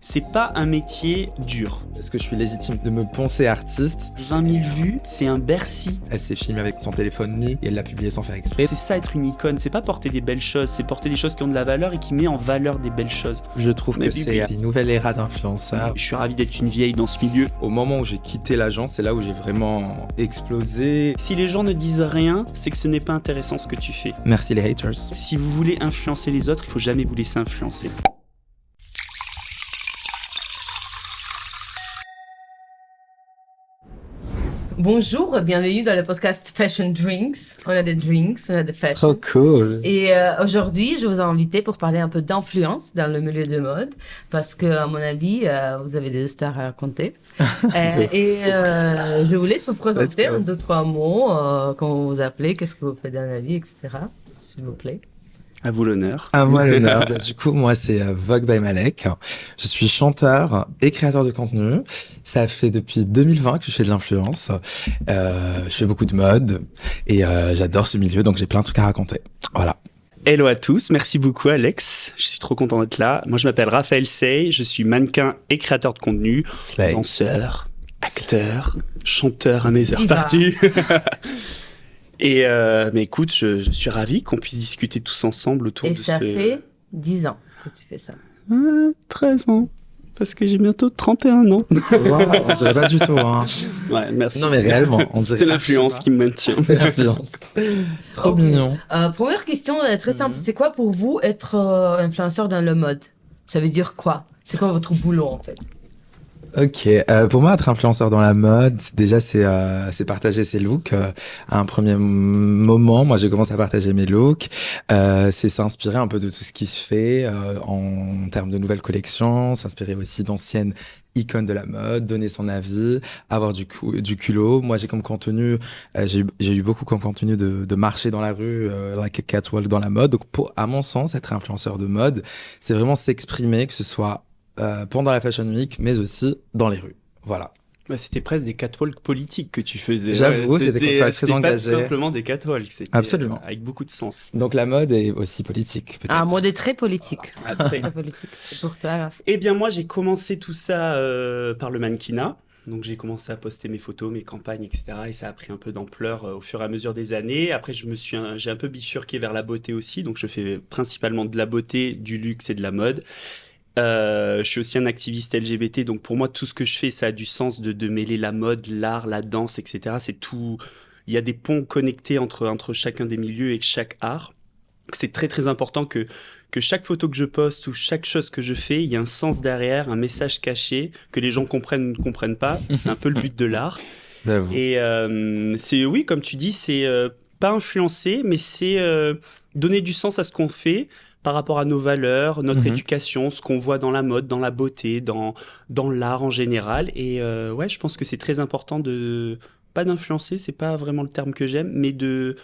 C'est pas un métier dur. Est-ce que je suis légitime de me penser artiste? 20 000 vues, c'est un Bercy. Elle s'est filmée avec son téléphone nu et elle l'a publié sans faire exprès. C'est ça être une icône, c'est pas porter des belles choses, c'est porter des choses qui ont de la valeur et qui met en valeur des belles choses. Je trouve que c'est une nouvelle ère d'influenceurs. Je suis ravi d'être une vieille dans ce milieu. Au moment où j'ai quitté l'agence, c'est là où j'ai vraiment explosé. Si les gens ne disent rien, c'est que ce n'est pas intéressant ce que tu fais. Merci les haters. Si vous voulez influencer les autres, il faut jamais vous laisser influencer. Bonjour, bienvenue dans le podcast Fashion Drinks. On a des drinks, on a des fashion. Trop cool. Et aujourd'hui, je vous ai invité pour parler un peu d'influence dans le milieu de mode, parce que à mon avis, vous avez des histoires à raconter. Je vous laisse vous présenter en 2-3 mots, comment vous vous appelez, qu'est-ce que vous faites dans la vie, etc. S'il vous plaît. À vous l'honneur. À moi l'honneur. Du coup, moi, c'est Vogue by Malek. Je suis chanteur et créateur de contenu. Ça fait depuis 2020 que je fais de l'influence. Je fais beaucoup de mode et j'adore ce milieu, donc j'ai plein de trucs à raconter. Voilà. Hello à tous, merci beaucoup Alex, je suis trop content d'être là. Moi je m'appelle Raphaël Sey, je suis mannequin et créateur de contenu, danseur, acteur, chanteur à mes heures parties. Et mais écoute, je suis ravi qu'on puisse discuter tous ensemble autour de ce... Et ça fait 10 ans que tu fais ça. 13 ans, parce que j'ai bientôt 31 ans. Wow, on dirait pas du tout, hein. Ouais, merci. Non mais réellement, on dirait... C'est l'influence qui me maintient. C'est l'influence. Trop mignon. Première question très simple, c'est quoi pour vous être influenceur dans le mode? Ça veut dire quoi? C'est quoi votre boulot en fait? Ok, pour moi, être influenceur dans la mode, déjà, c'est partager ses looks. À un premier moment, moi, j'ai commencé à partager mes looks. C'est s'inspirer un peu de tout ce qui se fait en termes de nouvelles collections, s'inspirer aussi d'anciennes icônes de la mode, donner son avis, avoir du culot. Moi, j'ai comme contenu, j'ai eu beaucoup comme contenu de marcher dans la rue, like a catwalk dans la mode. Donc, à mon sens, être influenceur de mode, c'est vraiment s'exprimer, que ce soit pendant la Fashion Week, mais aussi dans les rues. Voilà. Bah, c'était presque des catwalks politiques que tu faisais. J'avoue, c'était des catwalks très engagés. C'était pas simplement des catwalks, c'était absolument avec beaucoup de sens. Donc la mode est aussi politique, peut-être. Ah, mode est très politique. Très politique. Et pour toi, Raph? Eh bien, moi, j'ai commencé tout ça par le mannequinat. Donc, j'ai commencé à poster mes photos, mes campagnes, etc. Et ça a pris un peu d'ampleur au fur et à mesure des années. Après, j'ai un peu bifurqué vers la beauté aussi. Donc, je fais principalement de la beauté, du luxe et de la mode. Je suis aussi un activiste LGBT, donc pour moi tout ce que je fais ça a du sens de mêler la mode, l'art, la danse, etc. C'est tout. Il y a des ponts connectés entre chacun des milieux et chaque art. C'est très très important que chaque photo que je poste ou chaque chose que je fais, il y a un sens derrière, un message caché, que les gens comprennent ou ne comprennent pas. C'est un peu le but de l'art. J'avoue. Et c'est, oui, comme tu dis, c'est pas influencer, mais c'est donner du sens à ce qu'on fait par rapport à nos valeurs, notre éducation, ce qu'on voit dans la mode, dans la beauté, dans l'art en général. Et ouais, je pense que c'est très important pas d'influencer, c'est pas vraiment le terme que j'aime, mais de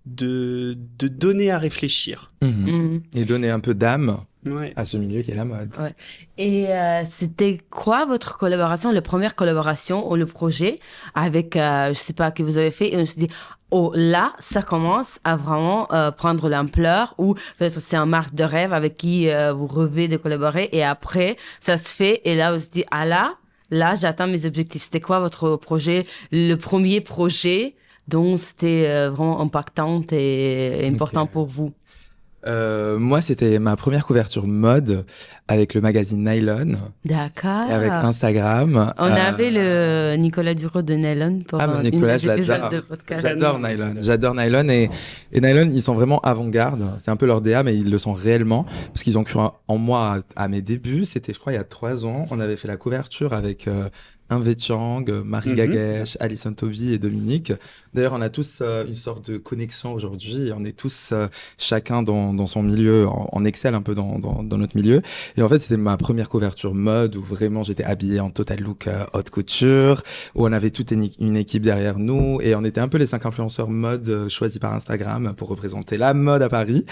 donner à réfléchir. Et donner un peu d'âme à ce milieu qui est la mode. Ouais. Et c'était quoi votre collaboration, la première collaboration ou le projet avec, je sais pas, que vous avez fait et on se dit, oh là, ça commence à vraiment prendre l'ampleur, ou peut-être c'est un marque de rêve avec qui vous rêvez de collaborer et après ça se fait et là on se dit, ah là j'atteins mes objectifs. C'était quoi votre projet, le premier projet dont c'était vraiment impactant et important pour vous? Moi, c'était ma première couverture mode avec le magazine Nylon. D'accord. Et avec Instagram. On avait le Nicolas Duro de Nylon pour Nicolas, une épisode de podcast. J'adore Nylon. J'adore Nylon et Nylon, ils sont vraiment avant-garde. C'est un peu leur DA, mais ils le sont réellement parce qu'ils ont cru en moi à mes débuts. C'était, je crois, il y a 3 ans. On avait fait la couverture avec Inve Chang, Marie Gagesh, Alison Toby et Dominique. D'ailleurs, on a tous une sorte de connexion aujourd'hui. On est tous chacun dans son milieu, en excelle un peu dans notre milieu. Et en fait, c'était ma première couverture mode où vraiment j'étais habillé en total look haute couture, où on avait toute une équipe derrière nous et on était un peu les 5 influenceurs mode choisis par Instagram pour représenter la mode à Paris.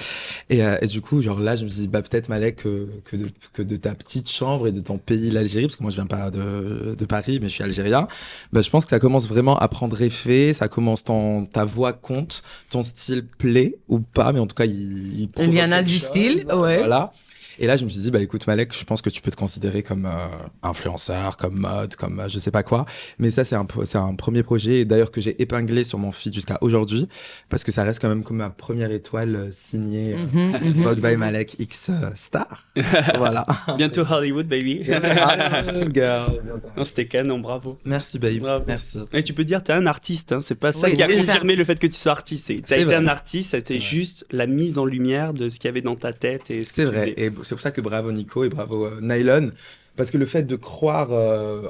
Et du coup, genre là, je me suis dit, bah peut-être Malek que de ta petite chambre et de ton pays, l'Algérie, parce que moi je viens pas de Paris, mais je suis algérien. Bah je pense que ça commence vraiment à prendre effet, ça commence ta voix compte, ton style plaît ou pas, mais en tout cas il y en a du style, ouais. Voilà. Et là, je me suis dit, bah écoute, Malek, je pense que tu peux te considérer comme influenceur, comme mode, comme je sais pas quoi. Mais ça, c'est un premier projet, et d'ailleurs que j'ai épinglé sur mon feed jusqu'à aujourd'hui, parce que ça reste quand même comme ma première étoile signée Vogue by Malek X Star. Voilà. Bientôt Hollywood, baby. Girl. Non, c'était canon, bravo. Merci, babe. Bravo. Merci. Et tu peux dire, t'es un artiste, hein. C'est pas ça Oui, qui a c'est confirmé le fait que tu sois artiste. T'as C'est été vrai. un artiste, c'était C'est vrai. juste la mise en lumière de ce qu'il y avait dans ta tête et ce que C'est tu vrai, faisais. et c'est pour ça que bravo Nico et bravo Nylon, parce que le fait de croire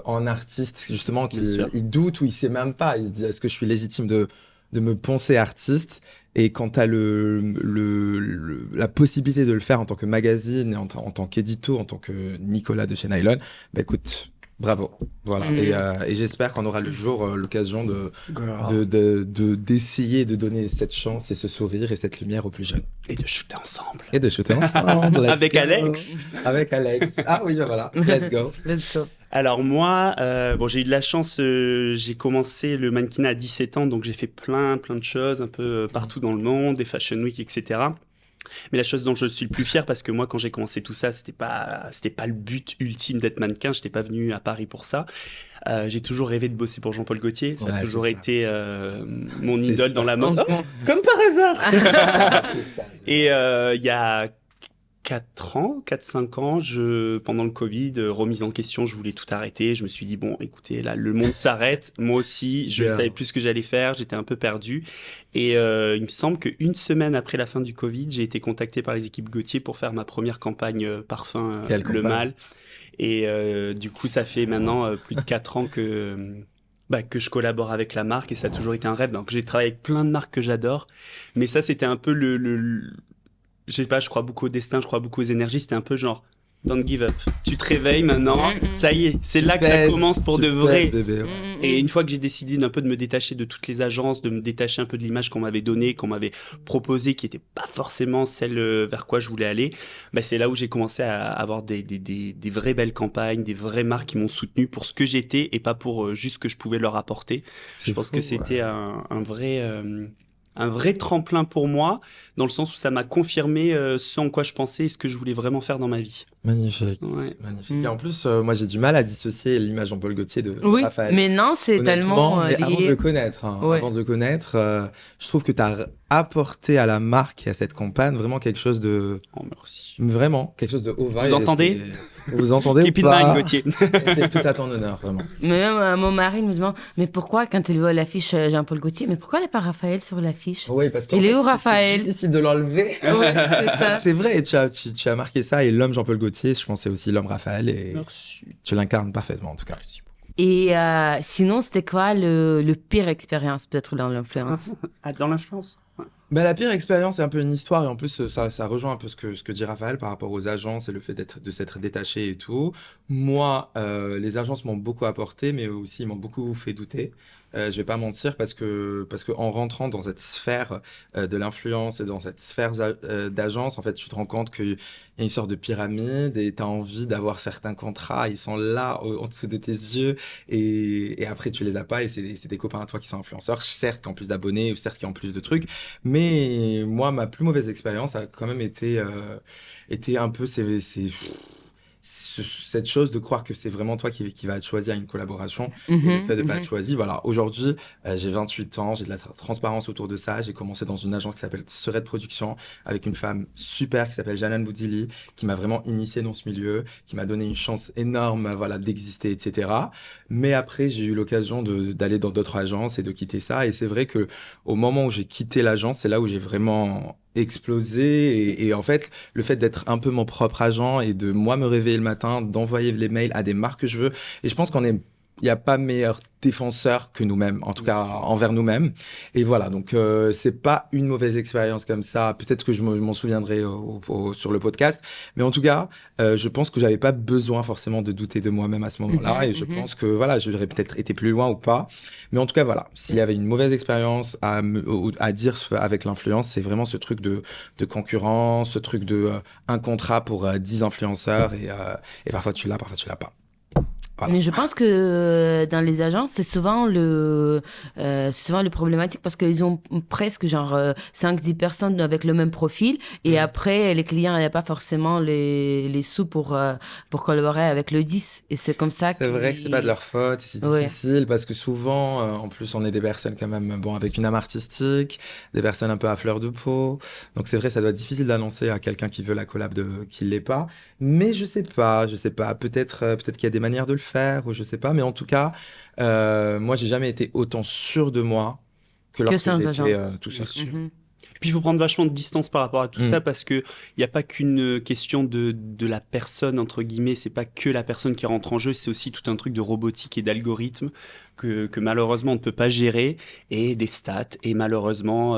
en artiste, justement, Bien sûr. qu'il doute ou il sait même pas, il se dit est-ce que je suis légitime de me penser artiste, et quand tu as la possibilité de le faire en tant que magazine, et en tant qu'édito, en tant que Nicolas de chez Nylon, bah écoute, bravo, voilà, et j'espère qu'on aura le jour l'occasion d'essayer de donner cette chance et ce sourire et cette lumière aux plus jeunes. Et de shooter ensemble. Et de shooter ensemble. Let's Avec go. Alex. Avec Alex. Ah oui, voilà. Let's go. Let's go. Alors moi, bon, j'ai eu de la chance, j'ai commencé le mannequinat à 17 ans, donc j'ai fait plein de choses, un peu partout dans le monde, des Fashion Week, etc. Mais la chose dont je suis le plus fier, parce que moi, quand j'ai commencé tout ça, c'était pas le but ultime d'être mannequin. J'étais pas venu à Paris pour ça. J'ai toujours rêvé de bosser pour Jean-Paul Gaultier. Ça a Ouais, toujours c'est ça. été mon C'est idole ça. dans la mode. Oh, Oh, comme par hasard. Et il y a 4-5 ans, pendant le Covid, remise en question, je voulais tout arrêter. Je me suis dit, bon, écoutez, là, le monde s'arrête. Moi aussi, je Bien. savais plus ce que j'allais faire. J'étais un peu perdu. Et il me semble qu'une semaine après la fin du Covid, j'ai été contacté par les équipes Gaultier pour faire ma première campagne parfum Quelle Le campagne? Mal. Et du coup, ça fait maintenant plus de 4 ans que je collabore avec la marque, et ça a toujours été un rêve. Donc, j'ai travaillé avec plein de marques que j'adore. Mais ça, c'était un peu je sais pas, je crois beaucoup au destin, je crois beaucoup aux énergies. C'était un peu genre, don't give up. Tu te réveilles maintenant, ça y est, c'est là que ça commence pour de vrai. Bébé. Et une fois que j'ai décidé d'un peu de me détacher de toutes les agences, de me détacher un peu de l'image qu'on m'avait donnée, qu'on m'avait proposée, qui était pas forcément celle vers quoi je voulais aller, c'est là où j'ai commencé à avoir des vraies belles campagnes, des vraies marques qui m'ont soutenu pour ce que j'étais et pas pour juste ce que je pouvais leur apporter. Je pense que c'était un vrai tremplin pour moi, dans le sens où ça m'a confirmé ce en quoi je pensais et ce que je voulais vraiment faire dans ma vie. Magnifique. Ouais. Magnifique. Et en plus, moi, j'ai du mal à dissocier l'image Jean-Paul Gaultier de Oui, Raphaël. mais non, c'est Honnêtement, tellement mais avant de lié. le connaître, hein, Ouais. avant de le connaître, je trouve que tu as apporté à la marque et à cette campagne vraiment quelque chose de... Oh, merci. Vraiment, quelque chose de haut vibe. Vous entendez? Vous entendez ou Keep in mind, pas? Gauthier. C'est tout à ton honneur, vraiment. Mais même mon mari me demande, mais pourquoi, quand il voit l'affiche Jean-Paul Gaultier, mais pourquoi il n'y a pas Raphaël sur l'affiche? Oui, parce que Il est où, Raphaël? c'est difficile de l'enlever. Ouais, c'est ça. C'est vrai, et tu as marqué ça, et l'homme Jean-Paul Gaultier, je pense que c'est aussi l'homme Raphaël, et Merci. tu l'incarnes parfaitement en tout cas. Et sinon, c'était quoi le pire expérience, peut-être, dans l'influence? Ah, dans l'influence. Bah, la pire expérience, c'est un peu une histoire, et en plus, ça rejoint un peu ce que dit Raphaël par rapport aux agences et le fait de s'être détaché et tout. Moi, les agences m'ont beaucoup apporté, mais aussi ils m'ont beaucoup fait douter. Je vais pas mentir, parce que en rentrant dans cette sphère de l'influence et dans cette sphère d'agence, en fait, tu te rends compte qu'il y a une sorte de pyramide, et tu as envie d'avoir certains contrats, ils sont là en dessous de tes yeux, et après tu les as pas, et c'est des copains à toi qui sont influenceurs, certes qui ont plus d'abonnés, ou certes qui ont plus de trucs, mais moi, ma plus mauvaise expérience a quand même été un peu cette chose de croire que c'est vraiment toi qui va être choisi à une collaboration, et le fait de pas être choisi. Voilà, aujourd'hui, j'ai 28 ans, j'ai de la transparence autour de ça. J'ai commencé dans une agence qui s'appelle Serette Production, avec une femme super qui s'appelle Janan Boudili, qui m'a vraiment initié dans ce milieu, qui m'a donné une chance énorme, voilà, d'exister, etc. Mais après, j'ai eu l'occasion d'aller dans d'autres agences et de quitter ça. Et c'est vrai que au moment où j'ai quitté l'agence, c'est là où j'ai vraiment explosé, et en fait le fait d'être un peu mon propre agent et de moi me réveiller le matin, d'envoyer les mails à des marques que je veux, et je pense il n'y a pas meilleur défenseur que nous-mêmes, en tout cas envers nous-mêmes. Et voilà, donc c'est pas une mauvaise expérience comme ça. Peut-être que je m'en souviendrai sur le podcast, mais en tout cas, je pense que j'avais pas besoin forcément de douter de moi-même à ce moment-là, et je pense que voilà, j'aurais peut-être été plus loin ou pas. Mais en tout cas, voilà, s'il y avait une mauvaise expérience à dire avec l'influence, c'est vraiment ce truc de concurrence, ce truc de un contrat pour 10 influenceurs, et parfois tu l'as, parfois tu l'as pas. Voilà. Mais je pense que dans les agences, c'est souvent le problématique parce qu'ils ont presque genre 5-10 personnes avec le même profil et après, les clients n'avaient pas forcément les sous pour collaborer avec le 10. Et c'est comme ça C'est vrai que c'est pas de leur faute, c'est Ouais. difficile parce que souvent, en plus, on est des personnes quand même, bon, avec une âme artistique, des personnes un peu à fleur de peau. Donc c'est vrai, ça doit être difficile d'annoncer à quelqu'un qui veut la collab qui l'est pas. Mais je sais pas. Peut-être qu'il y a des manières de le faire ou je sais pas. Mais en tout cas, moi, j'ai jamais été autant sûr de moi que Que lorsque sans j'étais agence. tout seul. Mhm. Puis il faut prendre vachement de distance par rapport à tout ça Mm. parce que il n'y a pas qu'une question de la personne, entre guillemets, c'est pas que la personne qui rentre en jeu, c'est aussi tout un truc de robotique et d'algorithme que malheureusement on ne peut pas gérer et des stats. Et malheureusement,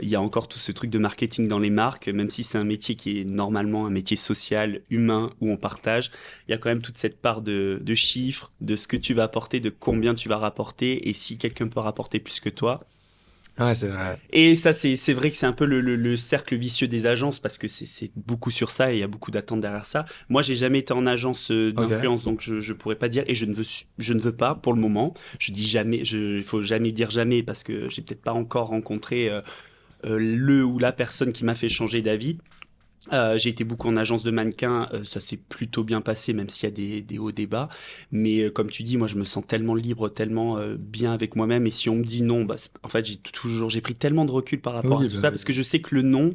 il y a encore tout ce truc de marketing dans les marques, même si c'est un métier qui est normalement un métier social, humain, où on partage, il y a quand même toute cette part de chiffres, de ce que tu vas apporter, de combien tu vas rapporter et si quelqu'un peut rapporter plus que toi. Ouais, c'est vrai. Et ça, c'est vrai que c'est un peu le cercle vicieux des agences parce que c'est beaucoup sur ça et il y a beaucoup d'attentes derrière ça. Moi, j'ai jamais été en agence Ok. d'influence, donc je pourrais pas dire et je ne veux pas pour le moment. Je dis jamais, il faut jamais dire jamais parce que j'ai peut-être pas encore rencontré le ou la personne qui m'a fait changer d'avis. J'ai été beaucoup en agence de mannequins, ça s'est plutôt bien passé, même s'il y a des hauts, des bas. Mais comme tu dis, moi je me sens tellement libre, tellement bien avec moi-même. Et si on me dit non, bah, en fait j'ai pris tellement de recul par rapport à Oui, tout bah ça, oui. parce que je sais que le non,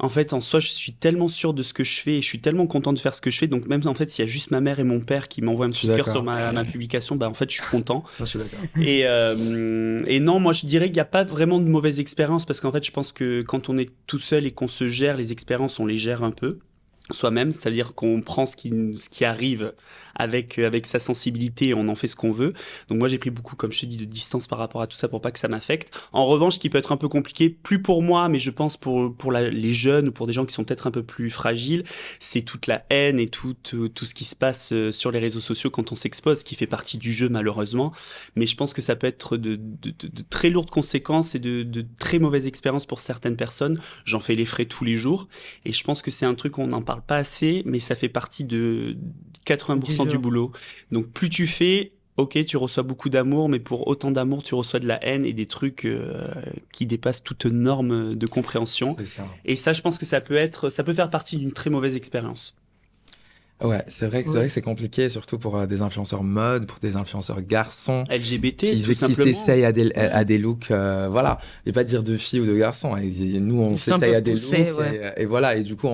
en fait en soi, je suis tellement sûr de ce que je fais et je suis tellement content de faire ce que je fais. Donc même en fait, s'il y a juste ma mère et mon père qui m'envoient un Je suis petit cœur sur d'accord. ma publication, bah en fait je suis content. Je suis d'accord. Et non, moi je dirais qu'il n'y a pas vraiment de mauvaise expérience parce qu'en fait je pense que quand on est tout seul et qu'on se gère, les expériences on les gère un peu soi-même, c'est-à-dire qu'on prend ce qui arrive avec sa sensibilité et on en fait ce qu'on veut. Donc moi j'ai pris beaucoup, comme je te dis, de distance par rapport à tout ça pour pas que ça m'affecte. En revanche, ce qui peut être un peu compliqué, plus pour moi, mais je pense pour les jeunes ou pour des gens qui sont peut-être un peu plus fragiles, c'est toute la haine et tout ce qui se passe sur les réseaux sociaux quand on s'expose, qui fait partie du jeu malheureusement. Mais je pense que ça peut être de très lourdes conséquences et de très mauvaises expériences pour certaines personnes. J'en fais les frais tous les jours. Et je pense que c'est un truc qu'on n'en parle pas assez, mais ça fait partie de 80% du jeu. boulot. Donc plus tu fais, ok, tu reçois beaucoup d'amour, mais pour autant d'amour, tu reçois de la haine et des trucs qui dépassent toute norme de compréhension. C'est ça. Et ça, je pense que ça peut faire partie d'une très mauvaise expérience. Ouais, c'est Ouais. vrai que c'est compliqué, surtout pour des influenceurs mode, pour des influenceurs garçons, LGBT, qui tout simplement. s'essayent à des looks, voilà. Et pas dire de filles ou de garçons. Hein. Nous, on Ils sont un s'essaye peu à des poussés, looks ouais. et voilà. Et du coup,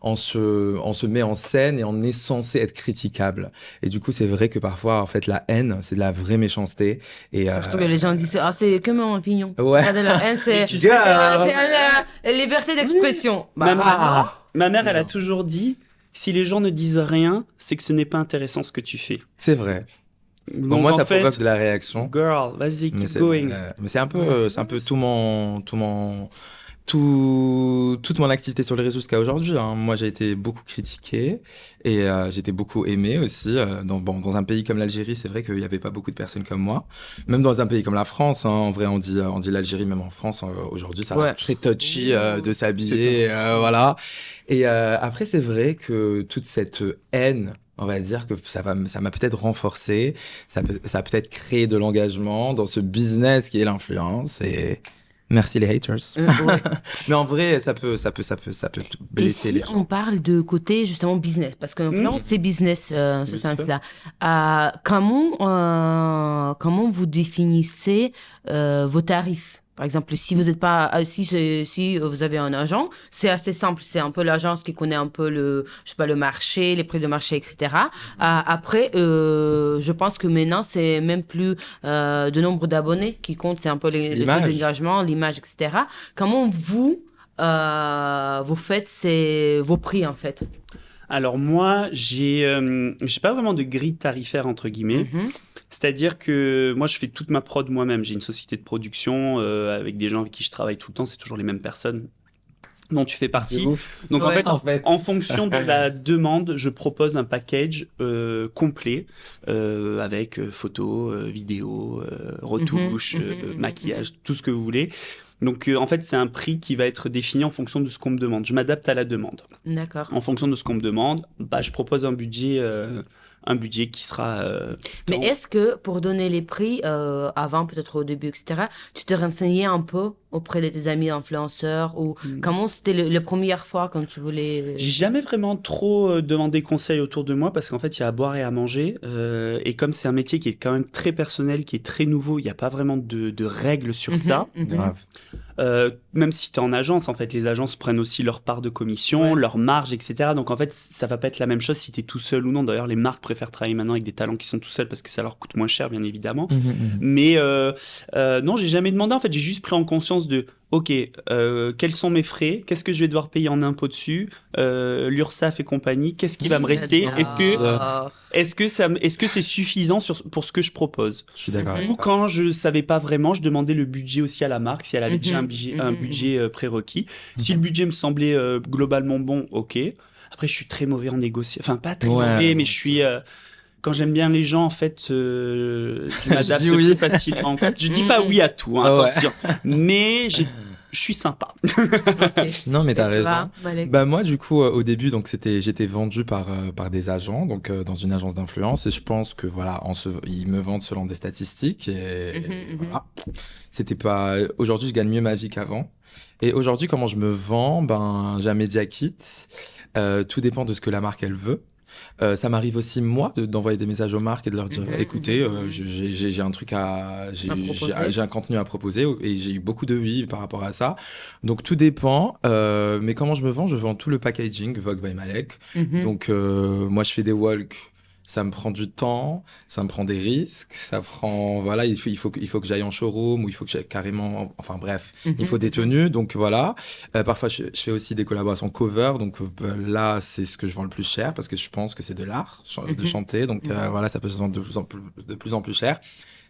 on se met en scène et on est censé être critiquable. Et du coup, c'est vrai que parfois, en fait, la haine, c'est de la vraie méchanceté. Et Surtout que les gens disent, ah, c'est que mon opinion. ouais. Regardez la haine, Mais c'est tu sais, c'est liberté d'expression. ma, Bah, ma mère, elle a Non. toujours dit, si les gens ne disent rien, c'est que ce n'est pas intéressant ce que tu fais. C'est vrai. Au Donc moins, en ça provoque fait, de la réaction. girl, vas-y, Mais keep going. c'est un peu toute mon activité sur les réseaux jusqu'à aujourd'hui. Hein. Moi, j'ai été beaucoup critiqué et j'ai été beaucoup aimé aussi. Dans un pays comme l'Algérie, c'est vrai qu'il n'y avait pas beaucoup de personnes comme moi. Même dans un pays comme la France, hein, en vrai, on dit l'Algérie, même en France, aujourd'hui, ça Ouais. reste très touchy de s'habiller, voilà. Et après, c'est vrai que toute cette haine, on va dire que ça m'a peut-être renforcé, ça a peut-être créé de l'engagement dans ce business qui est l'influence et merci les haters. ouais. Mais en vrai, ça peut Et blesser si les on gens. parle de côté justement business, parce que l'influence c'est business dans ce Bien sûr. sens-là. Comment vous définissez vos tarifs? Par exemple, si vous êtes pas, si vous avez un agent, c'est assez simple. C'est un peu l'agence qui connaît un peu je sais pas, le marché, les prix de marché, etc. Après, je pense que maintenant c'est même plus de nombre d'abonnés qui compte, c'est un peu le taux L'image. d'engagement, l'image, etc. Comment vous faites vos prix en fait? Alors moi, j'ai pas vraiment de grille tarifaire entre guillemets. Mhm. C'est-à-dire que moi, je fais toute ma prod moi-même. J'ai une société de production avec des gens avec qui je travaille tout le temps. C'est toujours les mêmes personnes dont tu fais C'est partie. ouf. Donc Ouais. en fait, en fonction de la demande, je propose un package complet avec photos, vidéos, retouches, maquillage, tout ce que vous voulez. Donc en fait, c'est un prix qui va être défini en fonction de ce qu'on me demande. Je m'adapte à la demande. D'accord. En fonction de ce qu'on me demande, bah, je propose un budget un budget qui sera... Mais est-ce que pour donner les prix, avant, peut-être au début, etc., tu te renseignais un peu auprès de tes amis influenceurs ou comment c'était la première fois quand tu voulais... J'ai jamais vraiment trop demandé conseil autour de moi parce qu'en fait, il y a à boire et à manger. Et comme c'est un métier qui est quand même très personnel, qui est très nouveau, il n'y a pas vraiment de règles sur ça. Grave. Même si tu es en agence, en fait, les agences prennent aussi leur part de commission, leur marge, etc. Donc en fait, ça va pas être la même chose si tu es tout seul ou non. D'ailleurs, les marques préfèrent travailler maintenant avec des talents qui sont tout seuls parce que ça leur coûte moins cher, bien évidemment. Mais non, j'ai jamais demandé. En fait, j'ai juste pris en conscience de OK, quels sont mes frais? Qu'est-ce que je vais devoir payer en impôts dessus? L'URSSAF et compagnie, qu'est-ce qui va me rester? Est-ce que c'est suffisant pour ce que je propose? Je suis d'accord. Ou quand je savais pas vraiment, je demandais le budget aussi à la marque, si elle avait déjà un budget prérequis. Si le budget me semblait globalement bon, OK. Après, je suis très mauvais en négociation. Enfin, pas très mauvais, mais je suis... quand j'aime bien les gens, en fait, je m'adapte plus facilement. Je dis pas oui à tout, hein, attention. Mais je suis sympa. Non, mais t'as raison. Malek? Bah moi, du coup, au début, donc j'étais vendu par des agents, donc dans une agence d'influence, et je pense que voilà, ils me vendent selon des statistiques, et voilà. C'était pas. Aujourd'hui, je gagne mieux ma vie qu'avant. Et aujourd'hui, comment je me vends? Ben, j'ai un media kit. Tout dépend de ce que la marque elle veut. Ça m'arrive aussi moi d'envoyer des messages aux marques et de leur dire écoutez, j'ai un truc j'ai un contenu à proposer, et j'ai eu beaucoup de oui par rapport à ça. Donc tout dépend, mais comment je me vends? Je vends tout le packaging Vogue by Malek. Donc moi je fais des walks. Ça me prend du temps, ça me prend des risques, ça prend, voilà, il faut que j'aille en showroom, ou il faut que j'aille carrément, enfin bref, il faut des tenues, donc voilà. Parfois, je fais aussi des collaborations cover, donc là, c'est ce que je vends le plus cher, parce que je pense que c'est de l'art, de chanter, donc voilà, ça peut se vendre de plus en plus cher.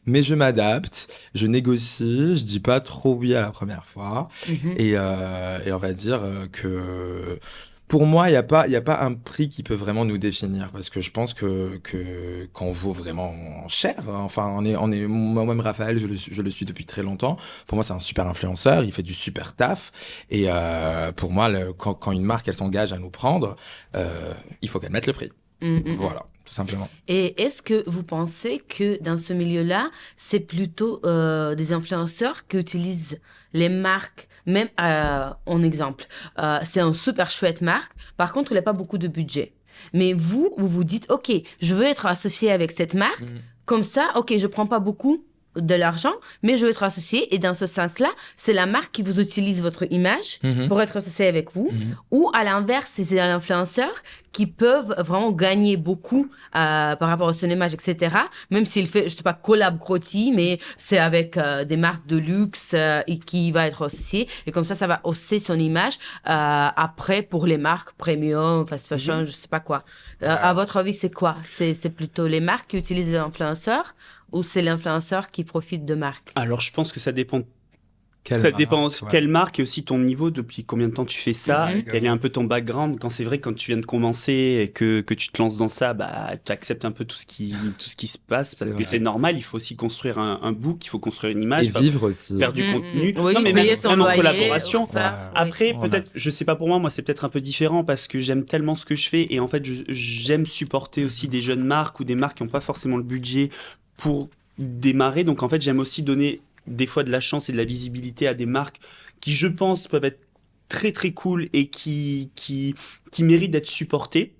Mais je m'adapte, je négocie, je dis pas trop oui à la première fois, et on va dire que... Pour moi, il y a pas un prix qui peut vraiment nous définir, parce que je pense que qu'on vaut vraiment cher. Enfin, moi-même Raphaël, je le suis depuis très longtemps. Pour moi, c'est un super influenceur, il fait du super taf. Et pour moi, quand une marque elle s'engage à nous prendre, il faut qu'elle mette le prix. Voilà, tout simplement. Et est-ce que vous pensez que dans ce milieu-là, c'est plutôt des influenceurs qui utilisent les marques, même en exemple, c'est un super chouette marque, par contre, il n'a pas beaucoup de budget. Mais vous dites, OK, je veux être associé avec cette marque, comme ça, OK, je prends pas beaucoup de l'argent, mais je veux être associé. Et dans ce sens-là, c'est la marque qui vous utilise votre image pour être associé avec vous. Ou à l'inverse, c'est l'influenceur qui peuvent vraiment gagner beaucoup par rapport à son image, etc. Même s'il fait, je sais pas, collab groti, mais c'est avec des marques de luxe et qui va être associé. Et comme ça va hausser son image. Après, pour les marques premium, fast fashion, je sais pas quoi. À votre avis, c'est quoi? C'est plutôt les marques qui utilisent les influenceurs, ou c'est l'influenceur qui profite de marque? Alors, je pense que ça dépend. Dépend Quelle marque et aussi ton niveau, depuis combien de temps tu fais ça, quel est un peu ton background. Quand c'est vrai, quand tu viens de commencer et que tu te lances dans ça, bah, tu acceptes un peu tout ce qui se passe, parce que c'est normal. Il faut aussi construire un book, il faut construire une image. Et vivre aussi. Faire du contenu. Oui, non, mais même en collaboration. Après, oui. peut-être, je sais pas pour moi, c'est peut-être un peu différent parce que j'aime tellement ce que je fais, et en fait, j'aime supporter aussi des jeunes marques ou des marques qui n'ont pas forcément le budget pour démarrer. Donc en fait, j'aime aussi donner des fois de la chance et de la visibilité à des marques qui, je pense, peuvent être très très cool et qui méritent d'être supportées.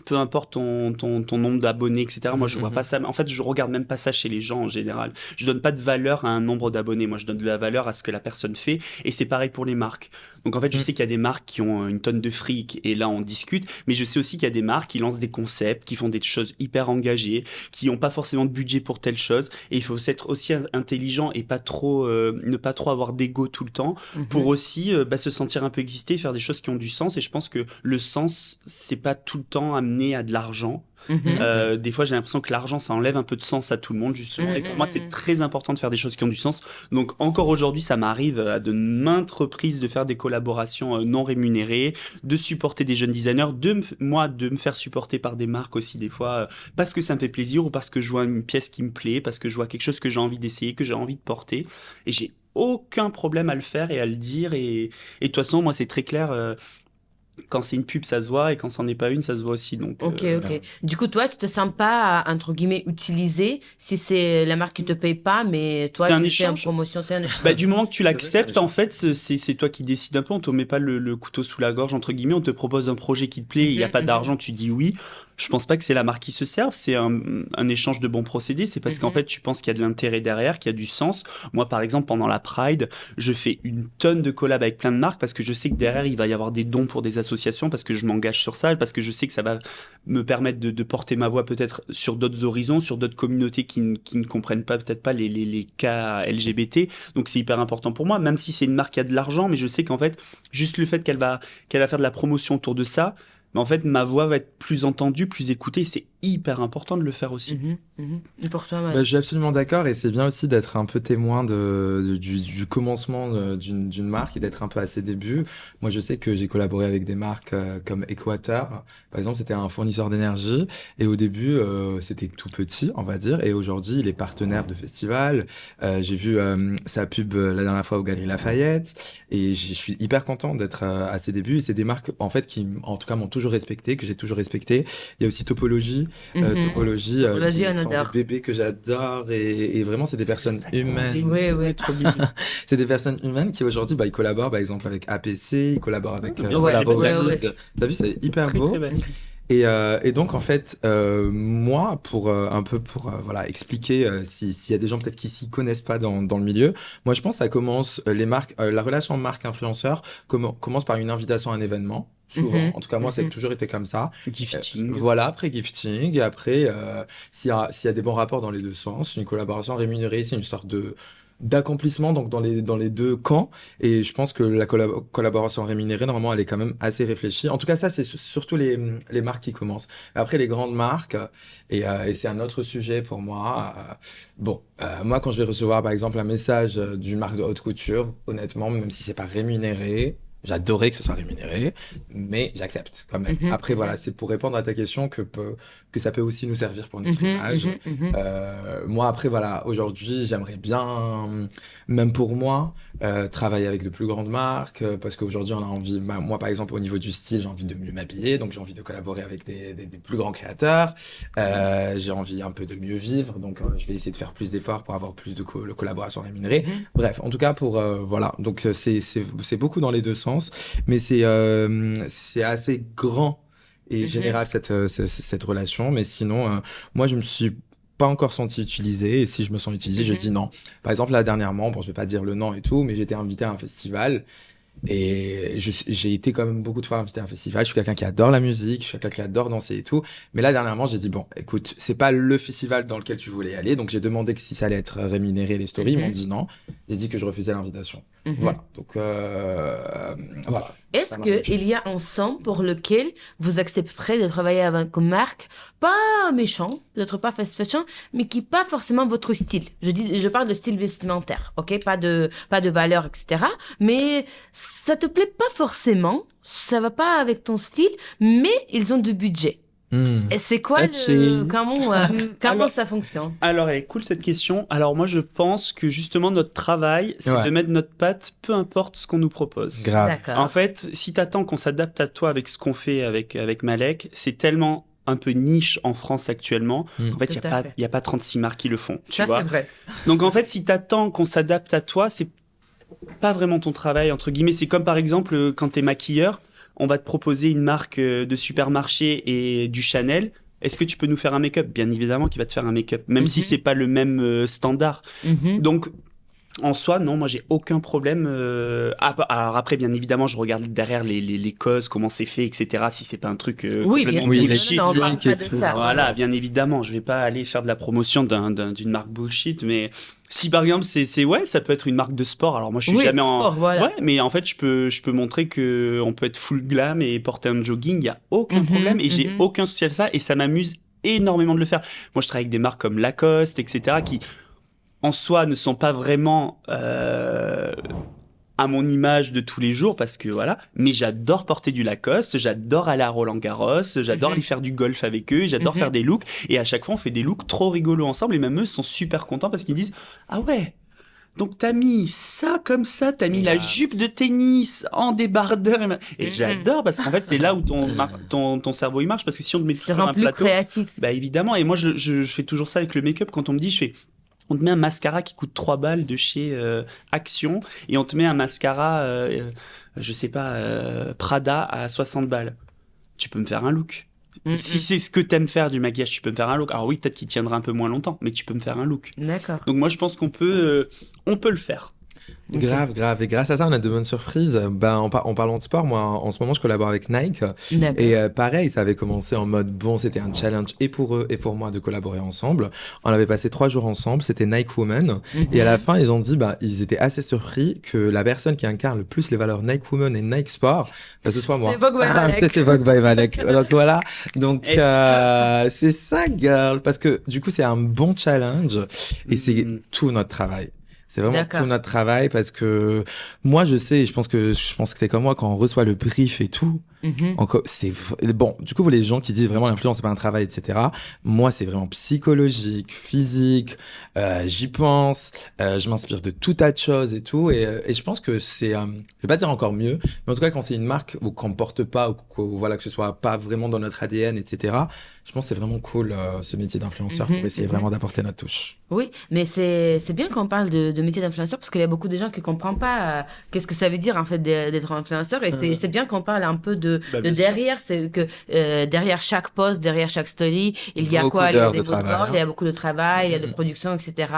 Peu importe ton nombre d'abonnés, etc. Moi, je vois pas ça. En fait, je regarde même pas ça chez les gens en général. Je donne pas de valeur à un nombre d'abonnés. Moi, je donne de la valeur à ce que la personne fait. Et c'est pareil pour les marques. Donc, en fait, je sais qu'il y a des marques qui ont une tonne de fric, et là, on discute. Mais je sais aussi qu'il y a des marques qui lancent des concepts, qui font des choses hyper engagées, qui ont pas forcément de budget pour telle chose. Et il faut être aussi intelligent et pas trop, ne pas trop avoir d'ego tout le temps, pour aussi se sentir un peu exister, faire des choses qui ont du sens. Et je pense que le sens, c'est pas tout le temps amené à de l'argent. Des fois, j'ai l'impression que l'argent, ça enlève un peu de sens à tout le monde, justement. Et pour moi, c'est très important de faire des choses qui ont du sens. Donc, encore aujourd'hui, ça m'arrive à de maintes reprises de faire des collaborations non rémunérées, de supporter des jeunes designers, de me faire supporter par des marques aussi, des fois, parce que ça me fait plaisir, ou parce que je vois une pièce qui me plaît, parce que je vois quelque chose que j'ai envie d'essayer, que j'ai envie de porter. Et j'ai aucun problème à le faire et à le dire. Et de toute façon, moi, c'est très clair. quand c'est une pub, ça se voit, et quand c'en est pas une, ça se voit aussi. Donc, Ok. Du coup, toi, tu te sens pas, entre guillemets, utilisé si c'est la marque qui te paye pas, mais toi, C'est un tu le fais en échange. promotion, c'est un échange. Bah, du moment que tu C'est vrai, l'acceptes, c'est en fait, c'est toi qui décides un peu. On te met pas le couteau sous la gorge, entre guillemets. On te propose un projet qui te plaît, il n'y a pas d'argent, tu dis oui. Je pense pas que c'est la marque qui se serve, c'est un échange de bons procédés. C'est parce qu'en fait, tu penses qu'il y a de l'intérêt derrière, qu'il y a du sens. Moi, par exemple, pendant la Pride, je fais une tonne de collabs avec plein de marques parce que je sais que derrière, il va y avoir des dons pour des associations, parce que je m'engage sur ça, parce que je sais que ça va me permettre de porter ma voix peut-être sur d'autres horizons, sur d'autres communautés qui ne comprennent pas peut-être pas les cas LGBT. Donc c'est hyper important pour moi, même si c'est une marque qui a de l'argent, mais je sais qu'en fait, juste le fait qu'elle va faire de la promotion autour de ça, mais en fait, ma voix va être plus entendue, plus écoutée, et c'est hyper important de le faire aussi. Et pour toi, Malik? Bah, je suis absolument d'accord et c'est bien aussi d'être un peu témoin du commencement d'une marque et d'être un peu à ses débuts. Moi, je sais que j'ai collaboré avec des marques comme Équateur. Par exemple, c'était un fournisseur d'énergie et au début, c'était tout petit, on va dire. Et aujourd'hui, il est partenaire de festivals. J'ai vu sa pub la dernière fois au Galeries Lafayette et je suis hyper content d'être à ses débuts. Et c'est des marques, en fait, qui, en tout cas, m'ont toujours respecté, que j'ai toujours respecté. Il y a aussi Topologie. Topologie, Topologie, qui on sont adore. des bébés que j'adore et vraiment c'est des personnes humaines. Oui. Trop mignon. C'est des personnes humaines qui aujourd'hui ils collaborent par exemple avec APC, ils collaborent avec bien, ouais, Polaroid. ouais. T'as vu, c'est hyper Très, beau. très belle. Et donc en fait moi pour un peu pour voilà expliquer s'il y a des gens peut-être qui s'y connaissent pas dans le milieu, moi je pense que ça commence les marques la relation marque influenceur commence par une invitation à un événement. Souvent, en tout cas moi ça a toujours été comme ça. Gifting. Voilà, après gifting, et après, s'il y a des bons rapports dans les deux sens, une collaboration rémunérée, c'est une sorte d'accomplissement donc dans les deux camps. Et je pense que la collaboration rémunérée, normalement, elle est quand même assez réfléchie. En tout cas, ça, c'est surtout les marques qui commencent. Après, les grandes marques, et c'est un autre sujet pour moi. Moi, quand je vais recevoir, par exemple, un message d'une marque de haute couture, honnêtement, même si c'est pas rémunéré, j'adorais que ce soit rémunéré, mais j'accepte quand même. Après, voilà, c'est pour répondre à ta question que ça peut aussi nous servir pour notre image. Moi, après, voilà, aujourd'hui, j'aimerais bien, même pour moi, travailler avec de plus grandes marques, parce qu'aujourd'hui, on a envie, moi, par exemple, au niveau du style, j'ai envie de mieux m'habiller, donc j'ai envie de collaborer avec des plus grands créateurs. J'ai envie un peu de mieux vivre, donc je vais essayer de faire plus d'efforts pour avoir plus de collaborations rémunérées. Bref, en tout cas, voilà, donc c'est beaucoup dans les deux sens. Mais c'est assez grand et général cette relation. Mais sinon, moi, je me suis pas encore senti utilisé. Et si je me sens utilisé, je dis non. Par exemple, là, dernièrement, bon, je vais pas dire le nom et tout, mais j'étais invité à un festival. Et j'ai été quand même beaucoup de fois invité à un festival. Je suis quelqu'un qui adore la musique, je suis quelqu'un qui adore danser et tout. Mais là, dernièrement, j'ai dit, bon, écoute, c'est pas le festival dans lequel tu voulais aller. Donc, j'ai demandé que si ça allait être rémunéré, les stories. Ils m'ont dit non. J'ai dit que je refusais l'invitation. Voilà. Donc, voilà. Est-ce qu'il y a un son pour lequel vous accepterez de travailler avec une marque, pas méchant, peut-être pas fast fashion, mais qui pas forcément votre style? Je parle de style vestimentaire, ok? Pas de valeur, etc. Mais ça te plaît pas forcément, ça va pas avec ton style, mais ils ont du budget. Et c'est quoi comment ça fonctionne? Alors, elle est cool cette question. Alors, moi, je pense que justement, notre travail, c'est de mettre notre patte, peu importe ce qu'on nous propose. Grave. D'accord. En fait, si t'attends qu'on s'adapte à toi avec ce qu'on fait avec Malek, c'est tellement un peu niche en France actuellement. En fait, il y a pas 36 marques qui le font, tu vois. C'est vrai. Donc, en fait, si t'attends qu'on s'adapte à toi, c'est pas vraiment ton travail, entre guillemets. C'est comme, par exemple, quand t'es maquilleur, on va te proposer une marque de supermarché et du Chanel. Est-ce que tu peux nous faire un make-up? Bien évidemment qu'il va te faire un make-up, même si c'est pas le même standard. Donc, en soi, non, moi j'ai aucun problème. Alors après, bien évidemment, je regarde derrière les causes, comment c'est fait, etc. Si c'est pas un truc complètement bullshit. on parle pas de ça. Voilà, bien évidemment, je vais pas aller faire de la promotion d'une marque bullshit, mais si par exemple ouais, ça peut être une marque de sport. Alors moi, je suis jamais sport, voilà. Ouais, mais en fait, je peux montrer que on peut être full glam et porter un jogging, il y a aucun problème et j'ai aucun souci à ça et ça m'amuse énormément de le faire. Moi, je travaille avec des marques comme Lacoste, etc. qui en soi ne sont pas vraiment à mon image de tous les jours parce que voilà, mais j'adore porter du Lacoste, j'adore aller à Roland-Garros, j'adore aller faire du golf avec eux, j'adore faire des looks et à chaque fois on fait des looks trop rigolos ensemble et même eux sont super contents parce qu'ils me disent ah ouais, Donc t'as mis ça comme ça, t'as mis la jupe de tennis en débardeur. Et j'adore parce qu'en fait c'est là où ton cerveau il marche parce que si on te met tout C'est sur un plus plateau, créatif. bah évidemment. Et moi je fais toujours ça avec le make-up quand on me dit on te met un mascara qui coûte 3 balles de chez Action et on te met un mascara je sais pas Prada à 60 balles. Tu peux me faire un look. Si c'est ce que t'aimes faire du maquillage, tu peux me faire un look. Alors oui, peut-être qu'il tiendra un peu moins longtemps, mais tu peux me faire un look. D'accord. Donc moi, je pense qu'on peut le faire. Grave. Et grâce à ça, on a de bonnes surprises. En parlant de sport, moi, en ce moment, je collabore avec Nike. D'accord. Et pareil, ça avait commencé en mode, bon, c'était un challenge et pour eux et pour moi de collaborer ensemble. On avait passé 3 jours ensemble, c'était Nike Woman. Et à la fin, ils ont dit, ils étaient assez surpris que la personne qui incarne le plus les valeurs Nike Woman et Nike Sport, ce soit moi. C'était Vogue by Malek. C'était Vogue by Malek. Donc voilà. Donc, c'est ça, girl. Parce que du coup, c'est un bon challenge et c'est tout notre travail. C'est vraiment tout notre travail parce que moi, je sais, je pense que t'es comme moi, quand on reçoit le brief et tout, c'est bon. Du coup, pour les gens qui disent vraiment l'influence, c'est pas un travail, etc. Moi, c'est vraiment psychologique, physique. J'y pense. Je m'inspire de tout tas de choses et tout. Et je pense que c'est, je vais pas dire encore mieux, mais en tout cas, quand c'est une marque ou qu'on porte pas ou voilà que ce soit pas vraiment dans notre ADN, etc. Je pense que c'est vraiment cool ce métier d'influenceur pour essayer vraiment d'apporter notre touche. Oui, mais c'est bien qu'on parle de métier d'influenceur parce qu'il y a beaucoup de gens qui ne comprennent pas qu'est-ce que ça veut dire en fait d'être influenceur et c'est bien qu'on parle un peu de derrière, c'est que derrière chaque post, derrière chaque story, il y a Beaucoup quoi? Il y a d'heures des de travail, efforts, il y a beaucoup de travail, il y a de production, etc.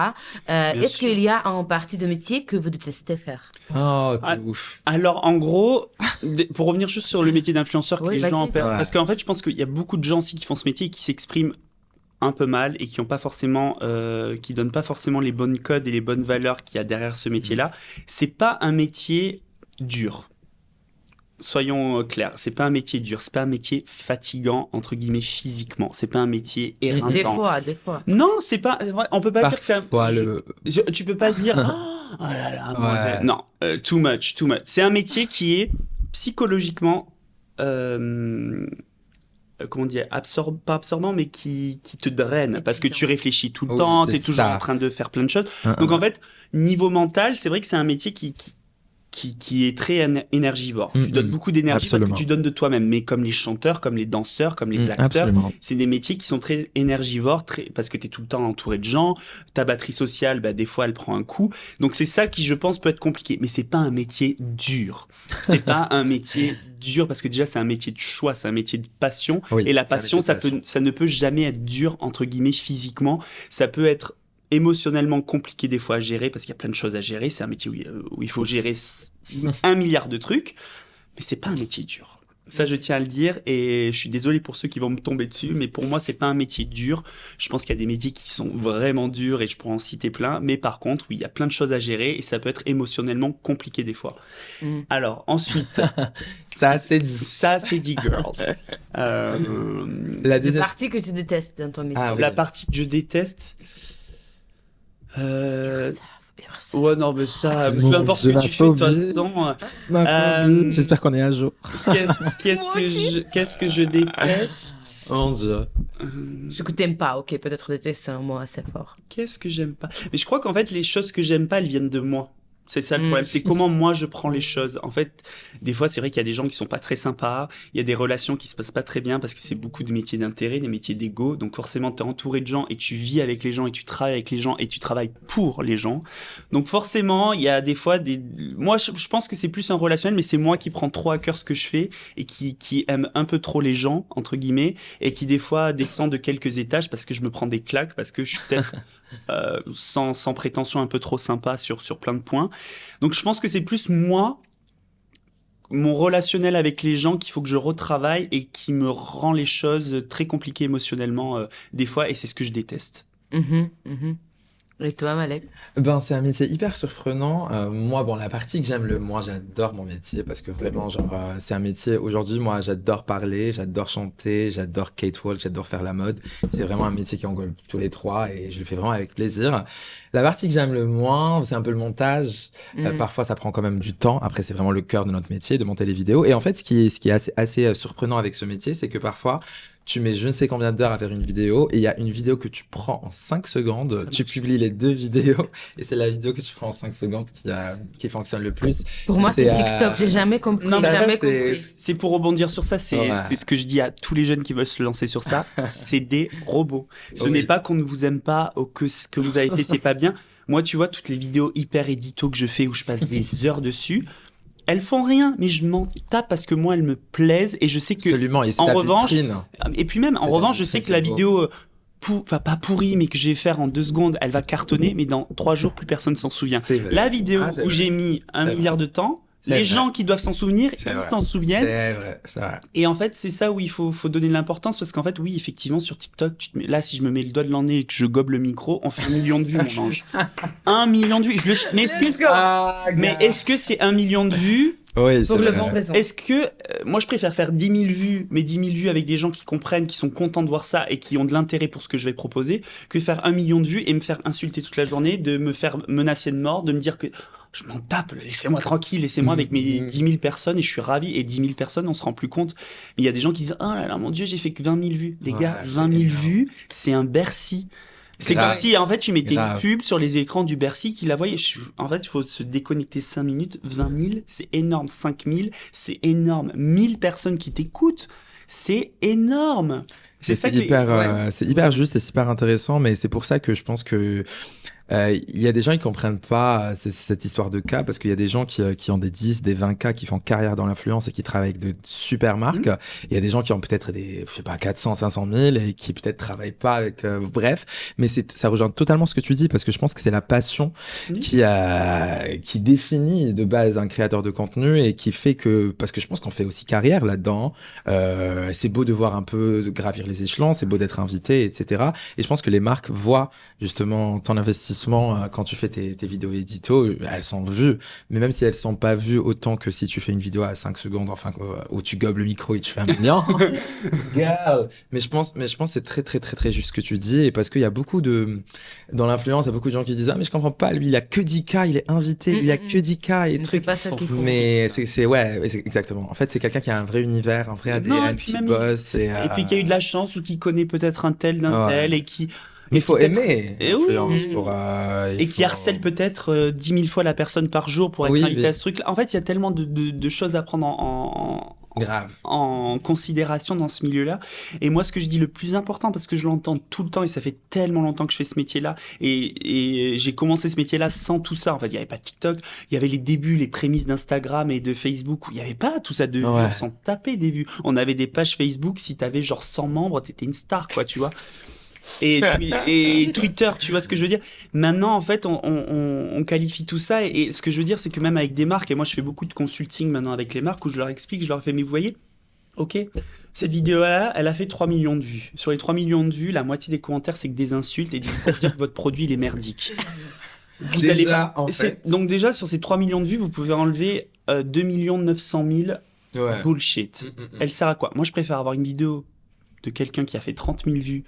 Est-ce sûr. qu'il y a en partie de métier que vous détestez faire? Oh, t'es ouf. Alors, en gros, pour revenir juste sur le métier d'influenceur que Oui, les vas-y, gens en c'est perdent, vrai. parce qu'en fait, je pense qu'il y a beaucoup de gens aussi qui font ce métier et qui s'expriment un peu mal et qui ont pas forcément, qui donnent pas forcément les bonnes codes et les bonnes valeurs qu'il y a derrière ce métier-là. C'est pas un métier dur. Soyons clairs, c'est pas un métier dur, c'est pas un métier fatigant entre guillemets physiquement, c'est pas un métier éreintant. Des fois. Non, c'est pas, on peut pas dire que c'est un. Parfois, Tu peux pas dire oh là là, mon Ouais. Dieu. Non, too much. C'est un métier qui est psychologiquement comment dire, pas absorbant, mais qui te draine parce que tu réfléchis tout le Oui, temps, c'est t'es toujours ça. en train de faire plein de choses. Donc en fait, niveau mental, c'est vrai que c'est un métier qui est très énergivore. Tu donnes beaucoup d'énergie parce Absolument. que tu donnes de toi-même. Mais comme les chanteurs, comme les danseurs, comme les acteurs, Absolument. c'est des métiers qui sont très énergivores, parce que tu es tout le temps entouré de gens. Ta batterie sociale, des fois, elle prend un coup. Donc c'est ça qui, je pense, peut être compliqué. Mais c'est pas un métier dur. C'est pas un métier dur parce que déjà, c'est un métier de choix, c'est un métier de passion. Oui, et la c'est un passion, métier de passion. ça ne peut jamais être dur, entre guillemets, physiquement. Ça peut être émotionnellement compliqué des fois à gérer parce qu'il y a plein de choses à gérer. C'est un métier où il faut gérer 1 milliard de trucs, mais c'est pas un métier dur. Ça, je tiens à le dire et je suis désolé pour ceux qui vont me tomber dessus, mais pour moi, c'est pas un métier dur. Je pense qu'il y a des métiers qui sont vraiment durs et je pourrais en citer plein, mais par contre, oui, il y a plein de choses à gérer et ça peut être émotionnellement compliqué des fois. Alors, ensuite, Ça, c'est dit. ça, c'est dit, girls. La La deuxième. partie que tu détestes dans ton métier. Ah oui. La partie que je déteste. Ça, faut dire ça. Ouais, non, mais ça, Mon peu importe ce Dieu, que la tu fais, de toute phobie. façon, Ma phobie. J'espère qu'on est à jour. qu'est-ce que je déteste? Mon Dieu. Ce que t'aimes pas, ok, peut-être déteste, c'est un mot assez fort. Qu'est-ce que j'aime pas? Mais je crois qu'en fait, les choses que j'aime pas, elles viennent de moi. C'est ça le problème, c'est comment moi je prends les choses. En fait, des fois, c'est vrai qu'il y a des gens qui sont pas très sympas, il y a des relations qui se passent pas très bien parce que c'est beaucoup de métiers d'intérêt, des métiers d'ego. Donc forcément, t'es entouré de gens et tu vis avec les gens et tu travailles avec les gens et tu travailles pour les gens. Donc forcément, il y a des fois moi, je pense que c'est plus un relationnel, mais c'est moi qui prends trop à cœur ce que je fais et qui aime un peu trop les gens, entre guillemets, et qui des fois descend de quelques étages parce que je me prends des claques, parce que je suis peut-être sans prétention un peu trop sympa sur plein de points. Donc je pense que c'est plus moi, mon relationnel avec les gens qu'il faut que je retravaille et qui me rend les choses très compliquées émotionnellement des fois et c'est ce que je déteste. Et toi, Malek? C'est un métier hyper surprenant. Moi, la partie que j'aime le moins, j'adore mon métier parce que vraiment, c'est un métier. Aujourd'hui, moi, j'adore parler, j'adore chanter, j'adore catwalk, j'adore faire la mode. C'est vraiment un métier qui englobe tous les trois et je le fais vraiment avec plaisir. La partie que j'aime le moins, c'est un peu le montage. Parfois, ça prend quand même du temps. Après, c'est vraiment le cœur de notre métier, de monter les vidéos. Et en fait, ce qui est assez surprenant avec ce métier, c'est que parfois, tu mets je ne sais combien d'heures à faire une vidéo et il y a une vidéo que tu prends en 5 secondes, tu publies les 2 vidéos et c'est la vidéo que tu prends en 5 secondes qui fonctionne le plus. Pour moi, c'est C'est, TikTok. J'ai jamais compris. Non, mais jamais c'est- compris. C'est pour rebondir sur ça, c'est Ouais. ce que je dis à tous les jeunes qui veulent se lancer sur ça, c'est des robots. Ce Oui. n'est pas qu'on ne vous aime pas ou que ce que vous avez fait c'est pas bien. Moi, tu vois, toutes les vidéos hyper édito que je fais où je passe des heures dessus, elles font rien, mais je m'en tape parce que moi, elles me plaisent et je sais que Absolument, et c'est en ta revanche, vitrine. et puis même, en C'est revanche, la je sais vitrine, que la c'est beau. vidéo, pas pourrie, mais que je vais faire en 2 secondes, elle va cartonner, mais dans 3 jours, plus personne s'en souvient. C'est vrai. La vidéo Ah, c'est où vrai. j'ai mis 1 C'est milliard de temps, C'est les vrai. gens qui doivent s'en souvenir, C'est ils vrai. s'en souviennent. C'est vrai. Et en fait, c'est ça où il faut donner de l'importance parce qu'en fait, oui, effectivement, sur TikTok, là, si je me mets le doigt de l'année et que je gobe le micro, on fait 1 million de vues, mon ange. 1 million de vues. Je le sais. Mais est-ce que, c'est 1 million de vues? Oui, Pour c'est le vrai. bon raison. Est-ce que, moi, je préfère faire 10 000 vues, mais 10 000 vues avec des gens qui comprennent, qui sont contents de voir ça et qui ont de l'intérêt pour ce que je vais proposer, que faire 1 million de vues et me faire insulter toute la journée, de me faire menacer de mort, de me dire que je m'en tape, laissez-moi tranquille, laissez-moi avec mes 10 000 personnes et je suis ravi. Et 10 000 personnes, on se rend plus compte. Mais il y a des gens qui disent, oh là là, mon Dieu, j'ai fait que 20 000 vues. Les Ouais, gars, c'est 20 000 énorme. vues, c'est un Bercy. C'est Grave. comme si, en fait, tu mettais une Grave. pub sur les écrans du Bercy qui la voyait. En fait, il faut se déconnecter 5 minutes. 20 000, c'est énorme. 5 000, c'est énorme. 1000 personnes qui t'écoutent, c'est énorme. C'est ça que c'est hyper juste et c'est hyper intéressant, mais c'est pour ça que je pense que il y a des gens qui comprennent pas cette histoire de cas parce qu'il y a des gens qui ont des 10, des 20 cas qui font carrière dans l'influence et qui travaillent avec de super marques. Il y a des gens qui ont peut-être des, je sais pas, 400, 500 000 et qui peut-être travaillent pas avec, bref. Mais ça rejoint totalement ce que tu dis parce que je pense que c'est la passion Oui. qui définit de base un créateur de contenu et qui fait que, parce que je pense qu'on fait aussi carrière là-dedans. C'est beau de voir un peu de gravir les échelons, c'est beau d'être invité, etc. Et je pense que les marques voient justement ton investissement quand tu fais tes vidéos édito, elles sont vues. Mais même si elles sont pas vues autant que si tu fais une vidéo à 5 secondes, enfin, où tu gobes le micro et tu fais un million. Regarde. Mais je pense que c'est très, très, très, très juste ce que tu dis. Et parce qu'il y a beaucoup dans l'influence, il y a beaucoup de gens qui disent, ah, mais je comprends pas, lui, il a que 10K, il est invité, lui, il a que 10K et C'est trucs. pas ça qu'il faut. Mais c'est exactement. En fait, c'est quelqu'un qui a un vrai univers, un vrai ADN, Non, et puis qui même- bosse. Et puis qui a eu de la chance ou qui connaît peut-être un tel d'un Ouais. tel et qui. Mais il faut peut-être- aimer Et oui. l'influence pour. Et qui harcèle peut-être 10 000 fois la personne par jour pour être Oui, invité mais- à ce truc-là. En fait, il y a tellement de choses à prendre Grave. en considération dans ce milieu-là. Et moi, ce que je dis le plus important, parce que je l'entends tout le temps et ça fait tellement longtemps que je fais ce métier-là et j'ai commencé ce métier-là sans tout ça. En fait, il n'y avait pas TikTok, il y avait les débuts, les prémices d'Instagram et de Facebook où il n'y avait pas tout ça de vues, Ouais. on s'en tapait des vues. On avait des pages Facebook, si t'avais genre 100 membres, t'étais une star, quoi, tu vois. Et Twitter, tu vois ce que je veux dire? Maintenant, en fait, on qualifie tout ça. Et ce que je veux dire, c'est que même avec des marques, et moi, je fais beaucoup de consulting maintenant avec les marques où je leur explique, je leur fais, mais vous voyez, ok, cette vidéo-là, elle a fait 3 millions de vues. Sur les 3 millions de vues, la moitié des commentaires, c'est que des insultes et pour dire que votre produit, il est merdique. Vous Déjà, allez pas. en fait. Donc, déjà, sur ces 3 millions de vues, vous pouvez enlever 2 900 000 Ouais. bullshit. Elle sert à quoi? Moi, je préfère avoir une vidéo de quelqu'un qui a fait 30 000 vues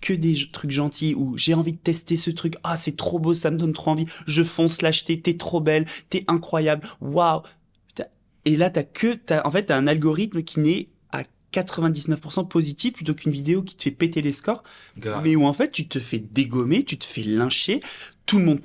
que des trucs gentils où j'ai envie de tester ce truc. Ah, c'est trop beau, ça me donne trop envie. Je fonce l'acheter. T'es trop belle. T'es incroyable. Waouh. Et là, en fait, t'as un algorithme qui n'est à 99% positif plutôt qu'une vidéo qui te fait péter les scores. Grave. Mais où en fait, tu te fais dégommer, tu te fais lyncher. Tout le monde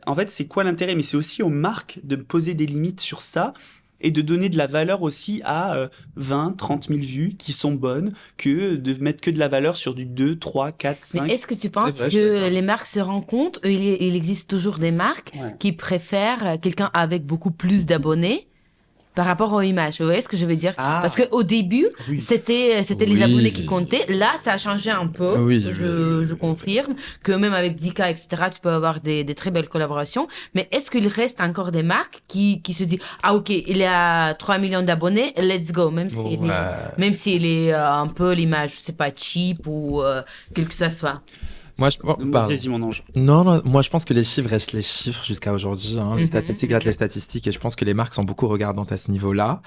en fait, c'est quoi l'intérêt? Mais c'est aussi aux marques de poser des limites sur ça. Et de donner de la valeur aussi à 20, 30 000 vues qui sont bonnes que de mettre que de la valeur sur du 2, 3, 4, 5. Mais est-ce que tu penses C'est vrai, je suis que d'accord. les marques se rendent compte, il existe toujours des marques Ouais. qui préfèrent quelqu'un avec beaucoup plus d'abonnés par rapport aux images? Vous voyez ce que je veux dire? Ah. Parce qu'au début, Oui. c'était les Oui. abonnés qui comptaient. Là, ça a changé un peu. Oui, je confirme que même avec 10K, etc., tu peux avoir des très belles collaborations. Mais est-ce qu'il reste encore des marques qui se disent, ah, ok, il y a 3 millions d'abonnés, let's go, même s'il est un peu l'image, je sais pas, cheap ou quel que ça soit. Moi, pardon. Vas-y, mon ange. Non, moi je pense que les chiffres restent les chiffres jusqu'à aujourd'hui. Hein. Les Mhm. statistiques restent les statistiques et je pense que les marques sont beaucoup regardantes à ce niveau-là.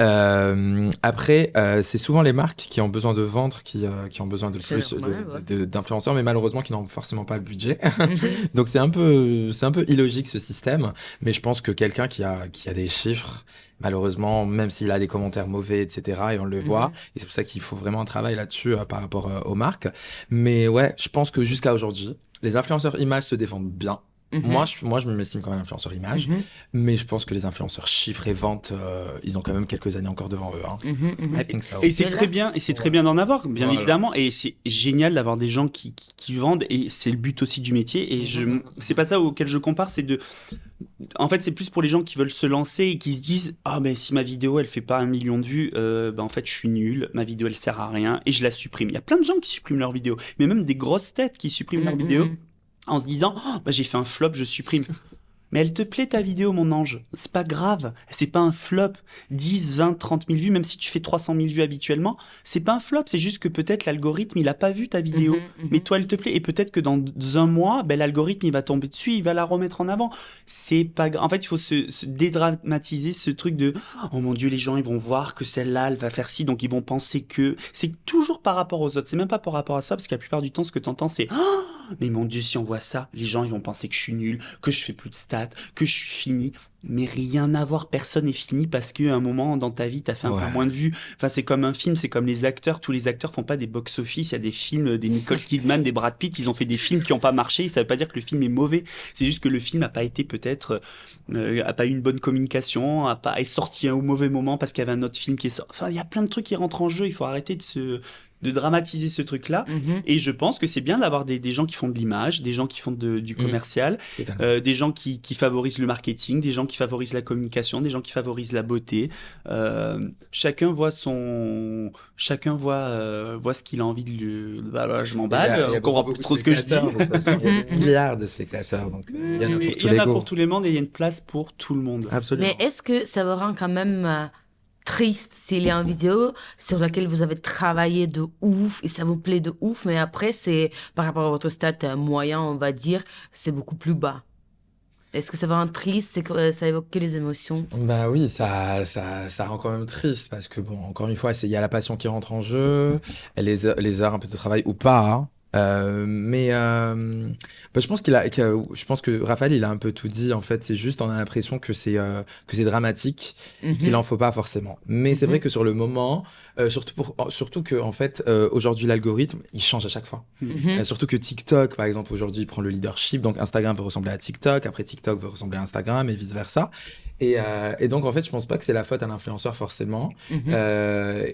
Après, c'est souvent les marques qui ont besoin de vendre, qui ont besoin de C'est plus normal, ouais. d'influenceurs, mais malheureusement qui n'ont forcément pas le budget. Mhm. Donc c'est un peu illogique ce système. Mais je pense que quelqu'un qui a des chiffres, malheureusement, même s'il a des commentaires mauvais, etc., et on le voit, Mhm. et c'est pour ça qu'il faut vraiment un travail là-dessus par rapport aux marques. Mais ouais, je pense que jusqu'à aujourd'hui, les influenceurs images se défendent bien. Mhm. Moi, je m'estime comme un influenceur image, Mhm. mais je pense que les influenceurs chiffres et ventes, ils ont quand même quelques années encore devant eux. Hein. Mhm. Mhm. I think so. Et c'est Mais très là- bien, et c'est très bien d'en avoir, bien Voilà. évidemment, et c'est génial d'avoir des gens qui vendent, et c'est le but aussi du métier. Et c'est pas ça auquel je compare, en fait, c'est plus pour les gens qui veulent se lancer et qui se disent, ah mais si ma vidéo elle fait pas 1 million de vues, en fait je suis nul, ma vidéo elle sert à rien et je la supprime. Il y a plein de gens qui suppriment leurs vidéos, mais même des grosses têtes qui suppriment leurs Mhm. vidéos Mhm. en se disant, oh, j'ai fait un flop, je supprime. Mais elle te plaît ta vidéo, mon ange. C'est pas grave. C'est pas un flop. 10, 20, 30 000 vues, même si tu fais 300 000 vues habituellement, c'est pas un flop. C'est juste que peut-être l'algorithme, il a pas vu ta vidéo. Mhm. Mais toi, elle te plaît. Et peut-être que dans un mois, l'algorithme, il va tomber dessus, il va la remettre en avant. C'est pas grave. En fait, il faut se dédramatiser ce truc de, oh mon Dieu, les gens, ils vont voir que celle-là, elle va faire ci, donc ils vont penser que. C'est toujours par rapport aux autres. C'est même pas par rapport à ça, parce que la plupart du temps, ce que t'entends, c'est, oh, mais mon Dieu, si on voit ça, les gens, ils vont penser que je suis nul, que je fais plus de stats, que je suis fini. Mais rien à voir, personne n'est fini parce qu'à un moment dans ta vie, t'as fait un peu Ouais. moins de vues. Enfin, c'est comme un film, c'est comme les acteurs. Tous les acteurs font pas des box-office. Il y a des films, des Nicole Kidman, des Brad Pitt, ils ont fait des films qui ont pas marché. Ça veut pas dire que le film est mauvais. C'est juste que le film a pas été peut-être, a pas eu une bonne communication, est sorti au mauvais moment parce qu'il y avait un autre film qui est sorti. Enfin, il y a plein de trucs qui rentrent en jeu. Il faut arrêter de dramatiser ce truc-là. Mhm. Et je pense que c'est bien d'avoir des gens qui font de l'image, des gens qui font du commercial, Totalement. des gens qui favorisent le marketing, des gens qui favorisent la communication, des gens qui favorisent la beauté. Chacun voit voit ce qu'il a envie de lui. Bah, je Il y m'emballe, a on comprend beaucoup pas de trop ce que je dis. spectateurs, de toute façon. Il y a des milliards de spectateurs, donc il y en a Mais pour tous il y en les a goûts. pour tous les mondes et il y a une place pour tout le monde. Absolument. Mais est-ce que ça vous rend quand même triste s'il y a une vidéo sur laquelle vous avez travaillé de ouf et ça vous plaît de ouf, mais après, c'est par rapport à votre stat moyen, on va dire, c'est beaucoup plus bas. Est-ce que ça vous rend triste? Ça évoque quelles émotions? Bah oui, ça rend quand même triste parce que bon, encore une fois, il y a la passion qui rentre en jeu, et les heures un peu de travail ou pas. Hein. Bah, je pense que Raphaël, il a un peu tout dit. En fait, c'est juste, on a l'impression que c'est dramatique et qu'il en faut pas forcément. Mais c'est vrai que sur le moment, surtout que en fait, aujourd'hui, l'algorithme, il change à chaque fois. Mhm. Surtout que TikTok, par exemple, aujourd'hui, il prend le leadership. Donc, Instagram veut ressembler à TikTok. Après, TikTok veut ressembler à Instagram et vice-versa. Et donc, en fait, je pense pas que c'est la faute à l'influenceur forcément. Mhm.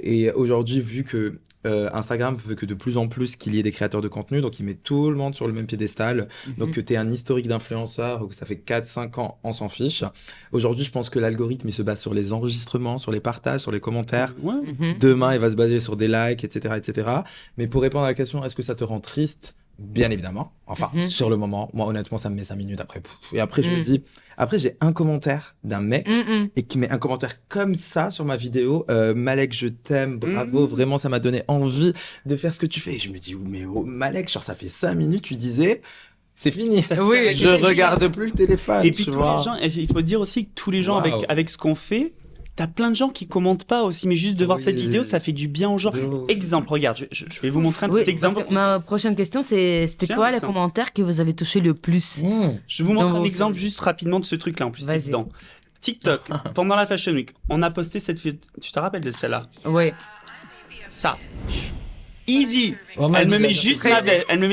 Et aujourd'hui, vu que Instagram veut que de plus en plus qu'il y ait des créateurs de contenu, donc il met tout le monde sur le même piédestal. Donc, que tu aies un historique d'influenceur ou que ça fait 4-5 ans, on s'en fiche. Aujourd'hui, je pense que l'algorithme, il se base sur les enregistrements, sur les partages, sur les commentaires. Ouais. Mhm. Demain, il va se baser sur des likes, etc., etc. Mais pour répondre à la question, est-ce que ça te rend triste? Bien évidemment. Enfin, Mhm. sur le moment, moi, honnêtement, ça me met 5 minutes après. Et après, je me Mhm. dis, après, j'ai un commentaire d'un mec Mhm. et qui met un commentaire comme ça sur ma vidéo. Malek, je t'aime, bravo, vraiment, ça m'a donné envie de faire ce que tu fais. Et je me dis, mais oh, Malek, genre, ça fait 5 minutes, tu disais, c'est fini. Oui, Je regarde plus le téléphone. Et puis tu tous vois. les gens, il faut dire aussi que tous les gens Waouh. avec ce qu'on fait, t'as plein de gens qui commentent pas aussi, mais juste de voir Oui. cette vidéo, ça fait du bien aux gens. De ouf. Exemple, regarde, je vais vous montrer un Oui, petit exemple. parce que ma prochaine question, c'était Tiens, quoi les ça. commentaires que vous avez touché le plus? Je vous montre Dans un vos- exemple juste rapidement de ce truc-là, en plus, Vas-y. t'es dedans. TikTok, pendant la Fashion Week, on a posté cette vidéo. Tu te rappelles de celle-là? Oui. Ça. Easy. Oh, Elle me my met God.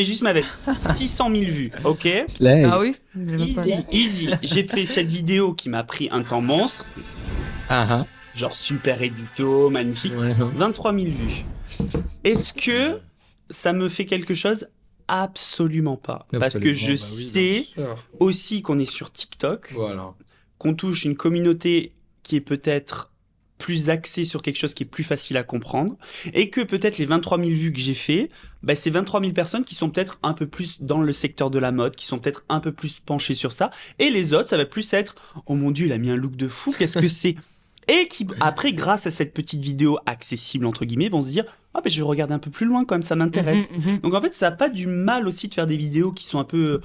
juste ma veste. 600 000 vues, ok? Slay. Ah oui? Je l'ai même pas Easy, vu. easy. J'ai fait cette vidéo qui m'a pris un temps monstre, Ah, genre super édito, magnifique. ah. Ouais. 23 000 vues. Est-ce que ça me fait quelque chose? Absolument pas. Parce que je sais aussi qu'on est sur TikTok, Voilà. qu'on touche une communauté qui est peut-être plus axée sur quelque chose qui est plus facile à comprendre, et que peut-être les 23 000 vues que j'ai fait, c'est 23 000 personnes qui sont peut-être un peu plus dans le secteur de la mode, qui sont peut-être un peu plus penchées sur ça, et les autres, ça va plus être « Oh mon Dieu, il a mis un look de fou, qu'est-ce que c'est ?» Et qui, après, grâce à cette petite vidéo accessible, entre guillemets, vont se dire « Ah, je vais regarder un peu plus loin quand même, ça m'intéresse. » Mhm, mhm. Donc en fait, ça n'a pas du mal aussi de faire des vidéos qui sont un peu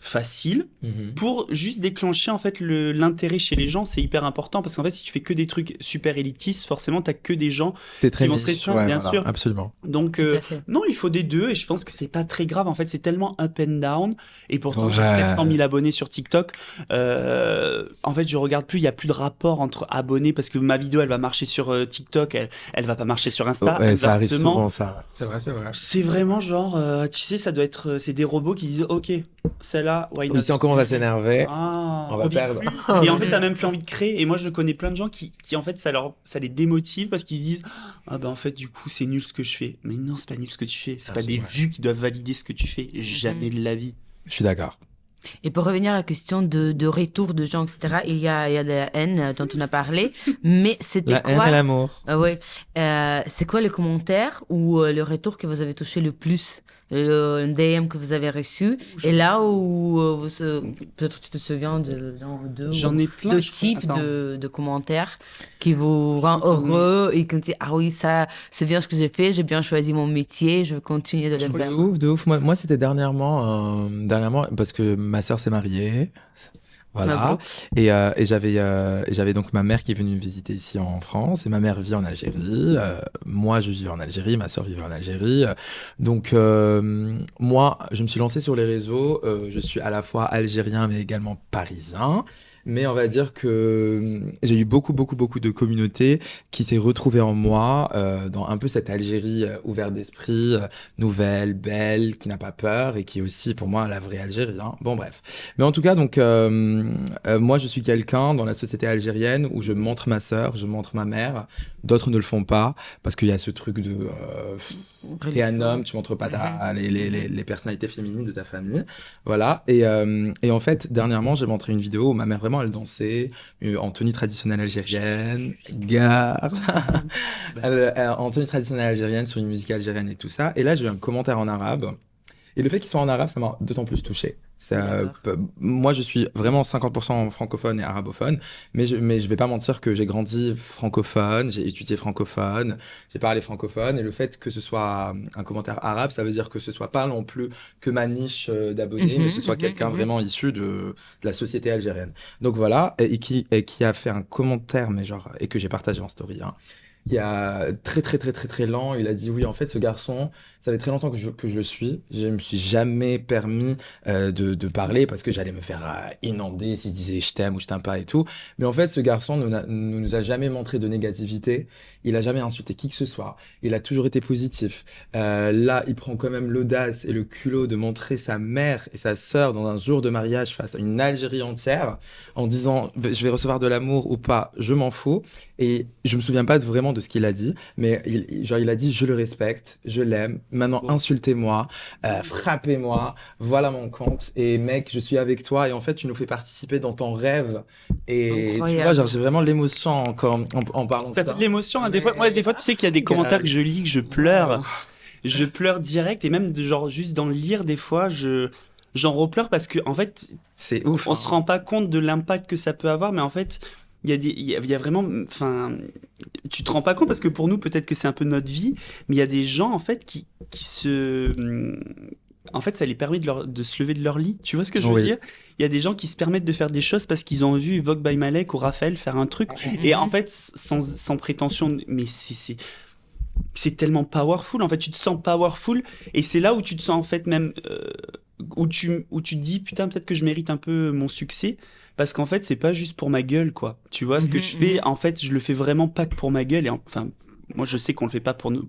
facile Mhm. pour juste déclencher en fait l'intérêt chez les gens. C'est hyper important parce qu'en fait si tu fais que des trucs super élitistes, forcément t'as que des gens T'es très qui vont niche, se restreindre, bien sûr. absolument. Donc Tout à fait. non, il faut des deux et je pense que c'est pas très grave. En fait, c'est tellement up and down et pourtant j'ai Ouais. 700 000 abonnés sur TikTok. En fait, je regarde plus. Il y a plus de rapport entre abonnés parce que ma vidéo elle va marcher sur TikTok, elle va pas marcher sur Insta. Ouais, ça arrive Inversement, souvent, ça. C'est vrai, c'est vrai. c'est vraiment genre, tu sais, ça doit être, c'est des robots qui disent, ok, celle-là, why not? Ou si on commence à s'énerver, Ah, on va vit perdre. plus. Et en fait, t'as même plus envie de créer. Et moi, je connais plein de gens qui en fait, ça les démotive parce qu'ils se disent, ah ben en fait, du coup, c'est nul ce que je fais. Mais non, c'est pas nul ce que tu fais. C'est Ah, pas c'est des vrai. vues qui doivent valider ce que tu fais. Jamais de la vie. Je suis d'accord. Et pour revenir à la question de retour de gens, etc., il y a de la haine dont on a parlé, mais c'était La haine quoi? et l'amour. Ouais. C'est quoi le commentaire ou le retour que vous avez touché le plus? Le DM que vous avez reçu? Et là où peut-être tu te souviens de genre, J'en ai plein. deux je- types Attends. de commentaires qui vous rendent heureux et qui vous disent ah oui, ça, c'est bien ce que j'ai fait, j'ai bien choisi mon métier, je veux continuer de le De faire. ouf, de ouf. Moi c'était dernièrement, parce que ma sœur s'est mariée. Voilà. Bravo. Et j'avais donc ma mère qui est venue me visiter ici en France et ma mère vit en Algérie. Moi, je vis en Algérie, ma sœur vit en Algérie. Donc, moi, je me suis lancé sur les réseaux. Je suis à la fois algérien mais également parisien. Mais on va dire que j'ai eu beaucoup de communautés qui s'est retrouvée en moi dans un peu cette Algérie ouverte d'esprit, nouvelle, belle, qui n'a pas peur et qui est aussi pour moi la vraie Algérie. Hein. Bon bref. Mais en tout cas, donc moi je suis quelqu'un dans la société algérienne où je montre ma sœur, je montre ma mère. D'autres ne le font pas parce qu'il y a ce truc de t'es un homme, tu montres pas les personnalités féminines de ta famille. Voilà. Et en fait, dernièrement, j'ai montré une vidéo où ma mère vraiment elle dansait en tenue traditionnelle algérienne, gare, en tenue traditionnelle algérienne sur une musique algérienne et tout ça. Et là, j'ai eu un commentaire en arabe. Et le fait qu'il soit en arabe, ça m'a d'autant plus touché. Moi, je suis vraiment 50% francophone et arabophone, mais je vais pas mentir que j'ai grandi francophone, j'ai étudié francophone, j'ai parlé francophone, et le fait que ce soit un commentaire arabe, ça veut dire que ce soit pas non plus que ma niche d'abonnés, mais ce soit quelqu'un vraiment issu de la société algérienne. Donc voilà, et qui a fait un commentaire, mais genre, et que j'ai partagé en story, hein. Il y a très lent, il a dit oui, en fait, ce garçon, ça fait très longtemps que je le suis. Je me suis jamais permis de parler parce que j'allais me faire inonder si je disais je t'aime ou je t'aime pas et tout. Mais en fait, ce garçon ne nous a jamais montré de négativité. Il a jamais insulté qui que ce soit. Il a toujours été positif. Là, il prend quand même l'audace et le culot de montrer sa mère et sa sœur dans un jour de mariage face à une Algérie entière en disant je vais recevoir de l'amour ou pas, je m'en fous. Et je me souviens pas vraiment de ce qu'il a dit, mais il a dit je le respecte, je l'aime. Maintenant, insultez-moi, frappez-moi, voilà mon compte. Et mec, je suis avec toi. Et en fait, tu nous fais participer dans ton rêve. Et Incroyable. tu vois, genre, j'ai vraiment l'émotion en parlant Ça de ça. fait de l'émotion. Hein. Des fois, tu sais qu'il y a des commentaires que je lis, que je pleure. Je pleure direct et même genre juste dans le lire, des fois, j'en repleure parce que en fait, C'est ouf. on se rend pas compte de l'impact que ça peut avoir, mais en fait, il y a vraiment, enfin, tu te rends pas compte parce que pour nous, peut-être que c'est un peu notre vie, mais il y a des gens, en fait, qui en fait, ça les permet de se lever de leur lit. Tu vois ce que je veux Oui. dire? Il y a des gens qui se permettent de faire des choses parce qu'ils ont vu Vogue by Malek ou Raphaël faire un truc. Et en fait, sans prétention, mais c'est tellement powerful. En fait, tu te sens powerful et c'est là où tu te sens en fait même où tu te dis putain peut-être que je mérite un peu mon succès parce qu'en fait c'est pas juste pour ma gueule quoi. Tu vois ce que je fais en fait je le fais vraiment pas que pour ma gueule et enfin moi je sais qu'on le fait pas pour nous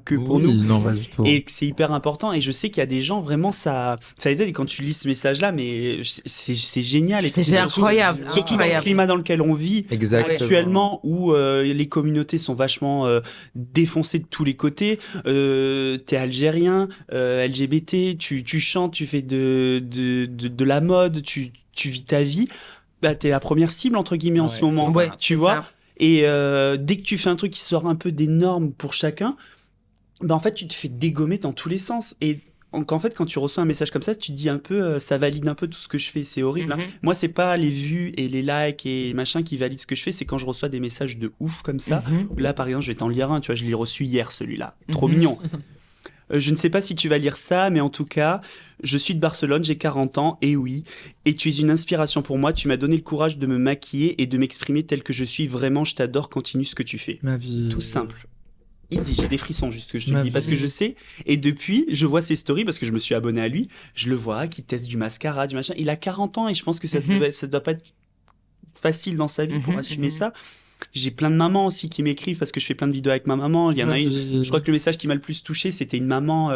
que pour nous. Non, pas du tout. Et que c'est hyper important et je sais qu'il y a des gens vraiment ça les aide et quand tu lis ce message là mais c'est génial et C'est surtout- incroyable. surtout dans le incroyable. climat dans lequel on vit Exactement. actuellement où les communautés sont vachement défoncées de tous les côtés. T'es algérien, LGBT, tu chantes, tu fais de la mode, tu vis ta vie. Bah, t'es la première cible entre guillemets en Ouais, ce moment, Ouais, tu c'est vois. ça. Et dès que tu fais un truc qui sort un peu des normes pour chacun, bah en fait tu te fais dégommer dans tous les sens. Et donc en fait quand tu reçois un message comme ça, tu te dis un peu ça valide un peu tout ce que je fais, c'est horrible. Hein. Moi c'est pas les vues et les likes et machin qui valident ce que je fais, c'est quand je reçois des messages de ouf comme ça. Là par exemple je vais t'en lire un, tu vois, je l'ai reçu hier celui-là, trop mignon. Je ne sais pas si tu vas lire ça, mais en tout cas, je suis de Barcelone, j'ai 40 ans, et oui, et tu es une inspiration pour moi, tu m'as donné le courage de me maquiller et de m'exprimer tel que je suis, vraiment, je t'adore, continue ce que tu fais. Ma vie. Tout simple. Easy, j'ai des frissons juste que je te Ma le dis, parce vie. que je sais, et depuis, je vois ses stories, parce que je me suis abonné à lui, je le vois, qui teste du mascara, du machin, il a 40 ans, et je pense que ça doit pas être facile dans sa vie pour assumer ça. J'ai plein de mamans aussi qui m'écrivent parce que je fais plein de vidéos avec ma maman. Il y en a une, je crois que le message qui m'a le plus touché, c'était une maman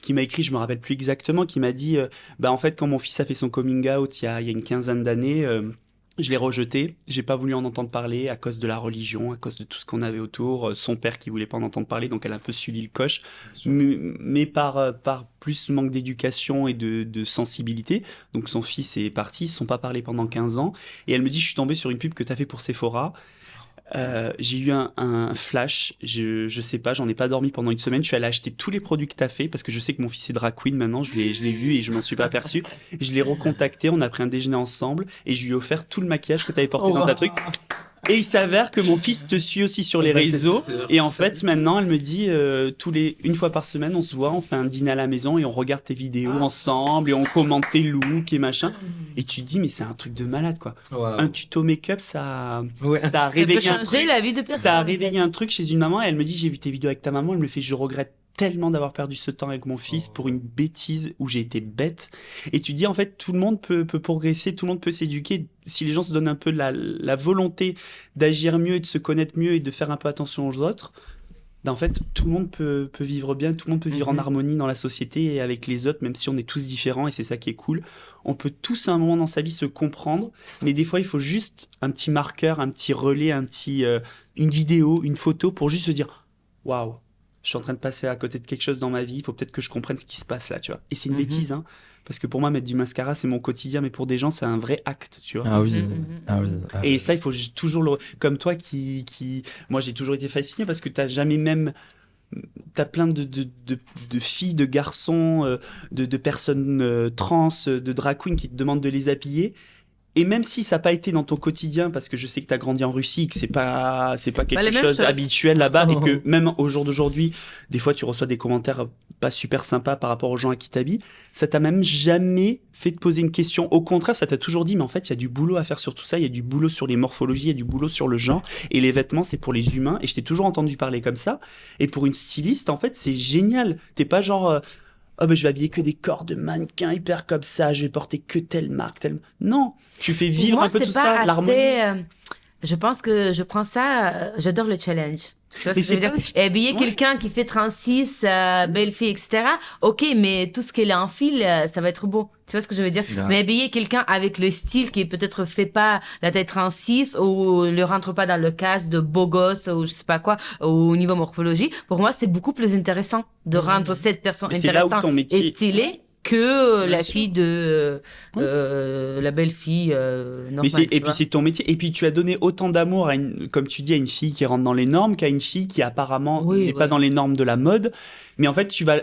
qui m'a écrit, je me rappelle plus exactement, qui m'a dit, bah en fait quand mon fils a fait son coming out il y a une quinzaine d'années, je l'ai rejeté, j'ai pas voulu en entendre parler à cause de la religion, à cause de tout ce qu'on avait autour, son père qui voulait pas en entendre parler, donc elle a un peu suivi le coche, mais par plus manque d'éducation et de sensibilité. Donc son fils est parti, ils se sont pas parlé pendant 15 ans, et elle me dit, je suis tombée sur une pub que t'as fait pour Sephora. J'ai eu un flash, je sais pas, j'en ai pas dormi pendant une semaine, je suis allé acheter tous les produits que t'as fait parce que je sais que mon fils est drag queen maintenant, je l'ai vu et je m'en suis pas aperçu. Je l'ai recontacté, on a pris un déjeuner ensemble et je lui ai offert tout le maquillage que t'avais porté dans ta truc. Et il s'avère que mon fils te suit aussi sur les réseaux. Et en fait, maintenant, elle me dit, une fois par semaine, on se voit, on fait un dîner à la maison et on regarde tes vidéos ensemble et on commente tes looks et machin. Et tu te dis, mais c'est un truc de malade, quoi. Wow. Un tuto make-up, ça a Ça peut réveillé un changer truc. la vie de personne. Ça a réveillé un truc chez une maman et elle me dit, j'ai vu tes vidéos avec ta maman. Elle me fait, je regrette tellement d'avoir perdu ce temps avec mon fils pour une bêtise où j'ai été bête. Et tu dis, en fait, tout le monde peut progresser, tout le monde peut s'éduquer. Si les gens se donnent un peu la volonté d'agir mieux et de se connaître mieux et de faire un peu attention aux autres, ben en fait, tout le monde peut vivre bien, tout le monde peut vivre en harmonie dans la société et avec les autres, même si on est tous différents et c'est ça qui est cool. On peut tous à un moment dans sa vie se comprendre, mais des fois, il faut juste un petit marqueur, un petit relais, une vidéo, une photo pour juste se dire, waouh, je suis en train de passer à côté de quelque chose dans ma vie, il faut peut-être que je comprenne ce qui se passe là, tu vois. Et c'est une bêtise, hein. Parce que pour moi, mettre du mascara, c'est mon quotidien, mais pour des gens, c'est un vrai acte, tu vois. Ah oui. Ah oui. Ah Et oui. ça, il faut toujours comme toi moi, j'ai toujours été fasciné parce que t'as jamais même, t'as plein de filles, de garçons, de personnes trans, de drag queens qui te demandent de les habiller. Et même si ça n'a pas été dans ton quotidien, parce que je sais que tu as grandi en Russie, que c'est pas quelque les mêmes chose choses. habituel là-bas, et que même au jour d'aujourd'hui, des fois tu reçois des commentaires pas super sympas par rapport aux gens à qui t'habilles, ça t'a même jamais fait te poser une question. Au contraire, ça t'a toujours dit, mais en fait, il y a du boulot à faire sur tout ça, il y a du boulot sur les morphologies, il y a du boulot sur le genre, et les vêtements, c'est pour les humains, et je t'ai toujours entendu parler comme ça. Et pour une styliste, en fait, c'est génial. T'es pas genre... oh ben je vais habiller que des corps de mannequins hyper comme ça, je vais porter que telle marque, telle... Non, tu fais vivre Moi, un peu c'est tout pas ça, l'harmonie. je pense que je prends ça, j'adore le challenge. Tu vois ce Mais que je veux c'est dire? pas- Et habiller Ouais. quelqu'un qui fait 36, belle fille, etc. Ok, mais tout ce qu'elle a en fil, ça va être beau. Tu vois ce que je veux dire? Yeah. Mais habiller quelqu'un avec le style qui peut-être fait pas la taille 36 ou ne rentre pas dans le casque de beau gosse ou je sais pas quoi, au niveau morphologie, pour moi, c'est beaucoup plus intéressant de rendre cette personne Mais c'est là où intéressante ton métier- et stylée que Bien la sûr. fille de Oui. la belle fille Mais normale. et tu vois. puis c'est ton métier. Et puis tu as donné autant d'amour comme tu dis, à une fille qui rentre dans les normes qu'à une fille qui apparemment Oui, n'est pas ouais. dans les normes de la mode. Mais en fait, tu vas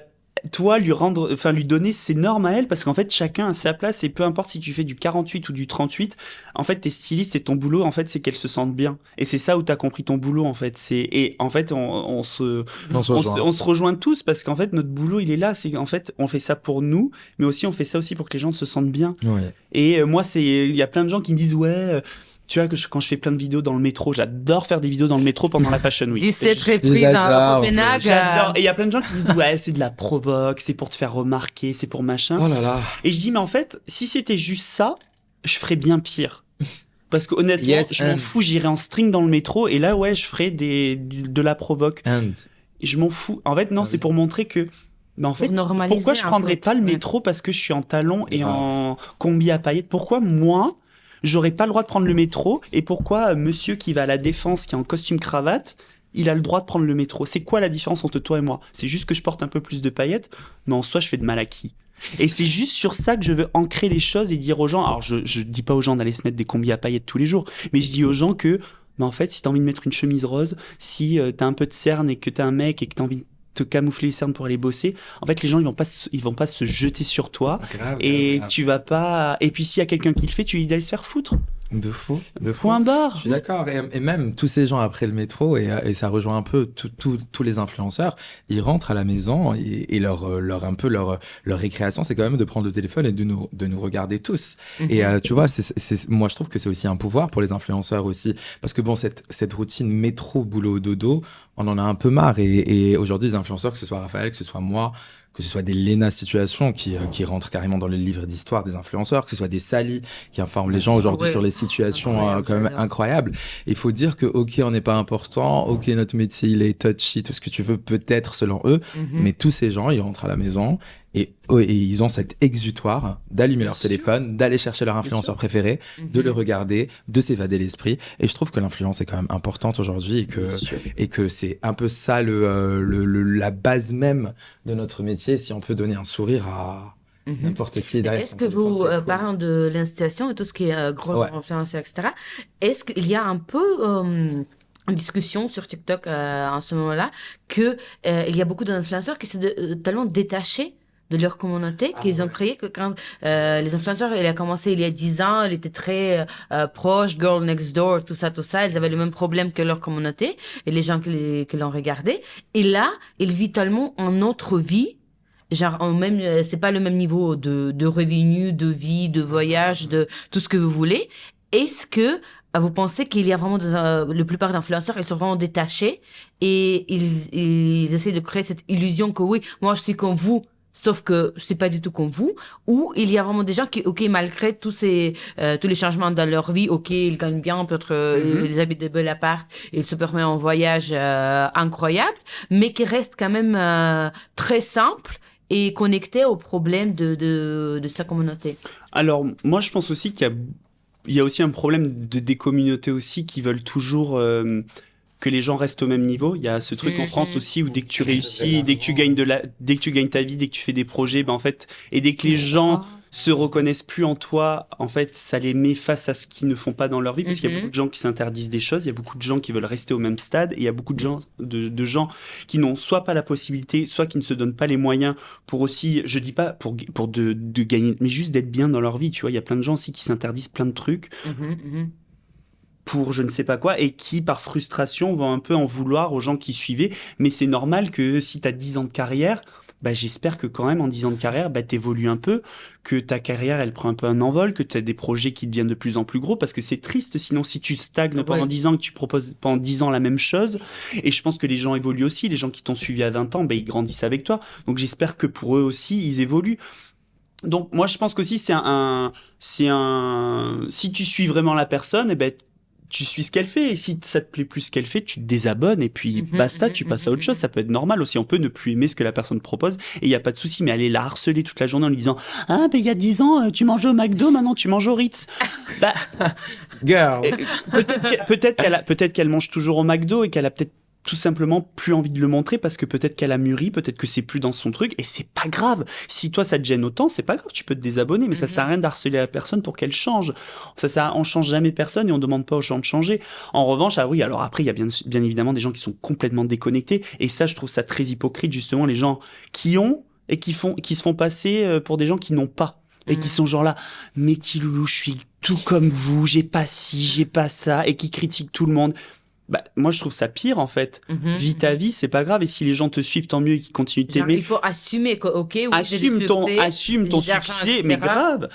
toi lui donner ses normes à elle parce qu'en fait chacun a sa place et peu importe si tu fais du 48 ou du 38, en fait tes stylistes et ton boulot en fait c'est qu'elles se sentent bien. Et c'est ça où t'as compris ton boulot en fait. Et en fait on se on se rejoint tous parce qu'en fait notre boulot il est là, c'est en fait on fait ça pour nous, mais aussi on fait ça aussi pour que les gens se sentent bien. Oui. Et moi il y a plein de gens qui me disent ouais tu vois que quand je fais plein de vidéos dans le métro, j'adore faire des vidéos dans le métro pendant la Fashion Week. 17 reprises J'adore, à Copenhague. J'adore. Et il y a plein de gens qui disent ouais c'est de la provoque, c'est pour te faire remarquer, c'est pour machin. Oh là là. Et je dis mais en fait si c'était juste ça, je ferais bien pire. Parce que honnêtement, Yes, je m'en and- fous, j'irais en string dans le métro et là ouais je ferais de la provoque. And. Et je m'en fous. En fait, non, Ah c'est oui. pour montrer que. Mais en Pour fait, normaliser, pourquoi je en prendrais fait. pas le Ouais. métro parce que je suis en talons et Grave. en combi à paillettes? Pourquoi moi, j'aurais pas le droit de prendre le métro? Et pourquoi monsieur qui va à la Défense, qui est en costume cravate, il a le droit de prendre le métro? C'est quoi la différence entre toi et moi? C'est juste que je porte un peu plus de paillettes, mais en soi, je fais de mal à qui? Et c'est juste sur ça que je veux ancrer les choses et dire aux gens. Alors, je dis pas aux gens d'aller se mettre des combis à paillettes tous les jours, mais je dis aux gens que, bah, en fait, si t'as envie de mettre une chemise rose, si t'as un peu de cerne et que t'es un mec et que t'as envie de te camoufler les cernes pour aller bosser, en fait, les gens, ils vont pas se jeter sur toi Grave, et grave. tu vas pas. Et puis, s'il y a quelqu'un qui le fait, tu lui dis d'aller se faire foutre. De fou. Point Je barre. suis d'accord. Et même tous ces gens après le métro, et ça rejoint un peu tous les influenceurs, ils rentrent à la maison et leur récréation, c'est quand même de prendre le téléphone et de nous regarder tous. Et tu vois, moi je trouve que c'est aussi un pouvoir pour les influenceurs aussi. Parce que bon, cette routine métro, boulot, dodo, on en a un peu marre. Et aujourd'hui, les influenceurs, que ce soit Raphaël, que ce soit moi, que ce soit des Lena Situations qui rentrent carrément dans le livre d'histoire des influenceurs, que ce soit des Sally qui informent les gens aujourd'hui sur les situations quand même incroyables. Il faut dire que ok, on n'est pas important, ok, notre métier il est touchy, tout ce que tu veux peut-être selon eux, mais tous ces gens ils rentrent à la maison et ils ont cet exutoire d'allumer leur téléphone, d'aller chercher leur influenceur préféré, de le regarder, de s'évader l'esprit. Et je trouve que l'influence est quand même importante aujourd'hui et que c'est un peu ça la base même de notre métier. Si on peut donner un sourire à n'importe qui derrière. Est-ce que vous, parlant de l'institution et tout ce qui est gros influenceurs, etc., est-ce qu'il y a un peu une discussion sur TikTok en ce moment-là que il y a beaucoup d'influenceurs qui sont tellement détachés de leur communauté qu'ils ont créé que quand les influenceurs, il a commencé il y a 10 ans, il était très proche, Girl Next Door, tout ça, ils avaient le même problème que leur communauté et les gens qui l'ont regardé. Et là, il vit tellement une autre vie, genre même, c'est pas le même niveau de revenus, de vie, de voyage, de tout ce que vous voulez. Est-ce que vous pensez qu'il y a vraiment la plupart d'influenceurs, ils sont vraiment détachés et ils essaient de créer cette illusion que oui, moi je suis comme vous, sauf que je suis pas du tout comme vous, ou il y a vraiment des gens qui, ok, malgré tous les changements dans leur vie, ok, ils gagnent bien, peut-être ils habitent de belles apparts, ils se permettent un voyage incroyable, mais qui restent quand même très simples et connectés aux problèmes de sa communauté. Alors, moi, je pense aussi qu'il y a aussi un problème des communautés aussi qui veulent toujours que les gens restent au même niveau. Il y a ce truc en France aussi où dès que tu réussis, dès que tu gagnes ta vie, dès que tu fais des projets, ben en fait, et dès que les gens se reconnaissent plus en toi, en fait, ça les met face à ce qu'ils ne font pas dans leur vie, parce qu'il y a beaucoup de gens qui s'interdisent des choses, il y a beaucoup de gens qui veulent rester au même stade, et il y a beaucoup de gens qui n'ont soit pas la possibilité, soit qui ne se donnent pas les moyens pour aussi, je dis pas pour de gagner, mais juste d'être bien dans leur vie, tu vois. Il y a plein de gens aussi qui s'interdisent plein de trucs. Pour je ne sais pas quoi, et qui, par frustration, vont un peu en vouloir aux gens qui suivaient. Mais c'est normal que si tu as 10 ans de carrière, bah, j'espère que quand même, en 10 ans de carrière, bah, t'évolues un peu, que ta carrière, elle prend un peu un envol, que tu as des projets qui deviennent de plus en plus gros, parce que c'est triste, sinon, si tu stagnes pendant 10 ans, que tu proposes pendant 10 ans la même chose. Et je pense que les gens évoluent aussi. Les gens qui t'ont suivi à 20 ans, bah, ils grandissent avec toi. Donc, j'espère que pour eux aussi, ils évoluent. Donc, moi, je pense qu'aussi, si tu suis vraiment la personne, eh ben, tu suis ce qu'elle fait, et si ça te plaît plus ce qu'elle fait, tu te désabonnes, et puis basta, tu passes à autre chose. Ça peut être normal aussi, on peut ne plus aimer ce que la personne propose, et il y a pas de souci, mais aller la harceler toute la journée en lui disant « Ah, ben il y a 10 ans, tu mangeais au McDo, maintenant tu manges au Ritz. » Bah, girl. peut-être qu'elle mange toujours au McDo, et qu'elle a peut-être tout simplement plus envie de le montrer parce que peut-être qu'elle a mûri, peut-être que c'est plus dans son truc, et c'est pas grave. Si toi ça te gêne autant, c'est pas grave, tu peux te désabonner, mais ça sert à rien d'harceler la personne pour qu'elle change. On change jamais personne et on demande pas aux gens de changer. En revanche, ah oui, alors après il y a bien évidemment des gens qui sont complètement déconnectés, et ça je trouve ça très hypocrite, justement, les gens qui ont et qui se font passer pour des gens qui n'ont pas. Et qui sont genre là, mais petit loulou, je suis tout comme vous, j'ai pas ci, j'ai pas ça, et qui critiquent tout le monde. Bah, moi, je trouve ça pire, en fait. Vis ta vie, c'est pas grave. Et si les gens te suivent, tant mieux, et qu'ils continuent de t'aimer. Il faut assumer que, ok, oui, assume ton succès, mais grave.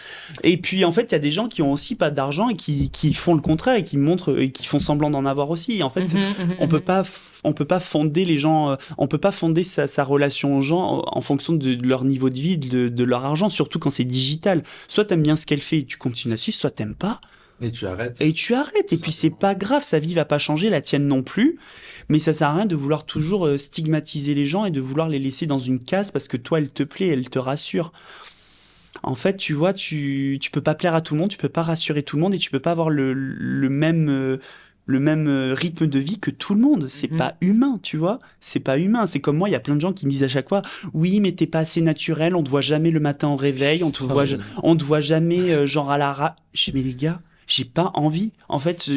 Et puis, en fait, il y a des gens qui ont aussi pas d'argent et qui font le contraire et qui montrent et qui font semblant d'en avoir aussi. Et en fait, on peut pas fonder les gens, on peut pas fonder sa relation aux gens en fonction de leur niveau de vie, de leur argent, surtout quand c'est digital. Soit t'aimes bien ce qu'elle fait et tu continues à suivre, soit t'aimes pas. Et tu arrêtes. Et puis c'est pas grave, sa vie va pas changer, la tienne non plus. Mais ça sert à rien de vouloir toujours stigmatiser les gens et de vouloir les laisser dans une case parce que toi, elle te plaît, elle te rassure. En fait, tu vois, tu peux pas plaire à tout le monde, tu peux pas rassurer tout le monde, et tu peux pas avoir le même rythme de vie que tout le monde. C'est pas humain, tu vois. C'est pas humain. C'est comme moi, il y a plein de gens qui me disent à chaque fois, oui, mais t'es pas assez naturel, on te voit jamais le matin au réveil, on te voit jamais genre à la je dis, mais les gars, j'ai pas envie. En fait,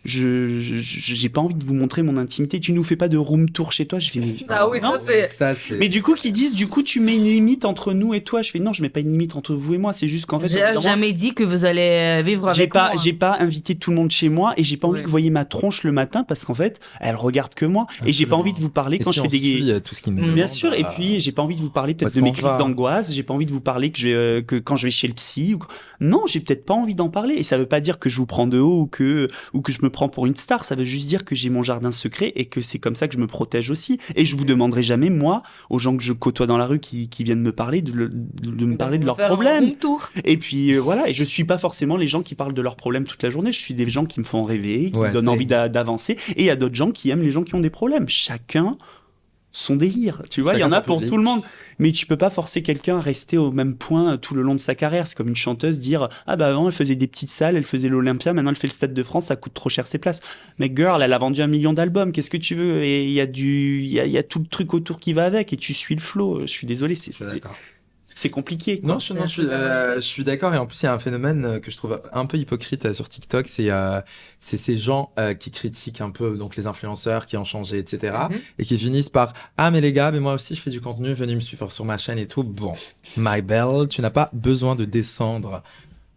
j'ai pas envie de vous montrer mon intimité. Tu nous fais pas de room tour chez toi. Je fais, Ah oui, non. ça c'est. Mais du coup, qu'ils disent, du coup, tu mets une limite entre nous et toi. Je fais, non, je mets pas une limite entre vous et moi. C'est juste qu'en fait, J'ai jamais dit que vous allez vivre avec moi. j'ai pas invité tout le monde chez moi et j'ai pas envie Ouais. que vous voyez ma tronche le matin parce qu'en fait, elle regarde que moi et j'ai pas envie de vous parler quand je fais des. tout ce qui nous Bien demande, sûr, et puis j'ai pas envie de vous parler peut-être Parce de mes qu'on crises va- d'angoisse, j'ai pas envie de vous parler que quand je vais chez le psy non, j'ai peut-être pas envie d'en parler et ça veut pas dire que je vous prends de haut ou que je me prends pour une star, ça veut juste dire que j'ai mon jardin secret et que c'est comme ça que je me protège aussi et je vous demanderai jamais moi aux gens que je côtoie dans la rue qui viennent me parler de me parler de leurs Faire un problèmes. room tour. Et puis voilà, et je suis pas forcément les gens qui parlent de leurs problèmes toute la journée, je suis des gens qui me font rêver, qui me donnent envie d'avancer et il y a d'autres gens qui aiment les gens qui ont des problèmes. Chacun son délire, tu vois, il y en a pour tout le monde. Mais tu peux pas forcer quelqu'un à rester au même point tout le long de sa carrière. C'est comme une chanteuse dire ah bah avant elle faisait des petites salles, elle faisait l'Olympia, maintenant elle fait le Stade de France, ça coûte trop cher ses places. Mais girl, elle a vendu 1 million d'albums, qu'est-ce que tu veux? Et il y a tout le truc autour qui va avec et tu suis le flow. Je suis désolé, c'est compliqué, quoi. Non, je suis d'accord. Et en plus, il y a un phénomène que je trouve un peu hypocrite sur TikTok. C'est ces gens qui critiquent un peu donc les influenceurs qui ont changé, etc. Et qui finissent par ah mais les gars, mais moi aussi je fais du contenu, venez me suivre sur ma chaîne et tout. Bon, my belle, tu n'as pas besoin de descendre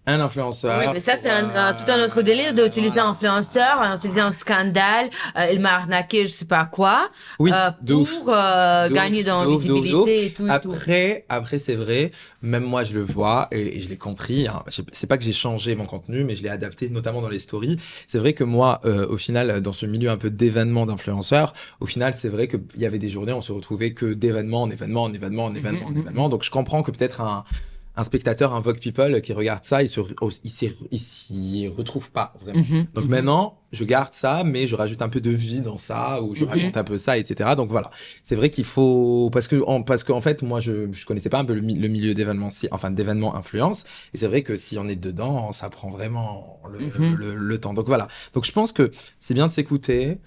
un influenceur. Oui, mais ça, c'est tout un autre délire d'utiliser un influenceur, d'utiliser un scandale. Il m'a arnaqué, je sais pas quoi, Oui, pour gagner dans la visibilité et tout. Après, c'est vrai, même moi, je le vois et je l'ai compris. Hein. C'est pas que j'ai changé mon contenu, mais je l'ai adapté, notamment dans les stories. C'est vrai que moi, au final, dans ce milieu un peu d'événements d'influenceurs, au final, c'est vrai qu'il y avait des journées, on se retrouvait que d'événements en événements, en événements, en événements, en événements. Donc, je comprends que peut-être un spectateur, un Vogue People qui regarde ça, il s'y retrouve pas vraiment. Donc maintenant, je garde ça, mais je rajoute un peu de vie dans ça, ou je rajoute un peu ça, etc. Donc voilà, c'est vrai qu'il faut parce que en fait, moi, je connaissais pas un peu le milieu d'événements influence, et c'est vrai que si on est dedans, ça prend vraiment le temps. Donc voilà. Donc je pense que c'est bien de s'écouter.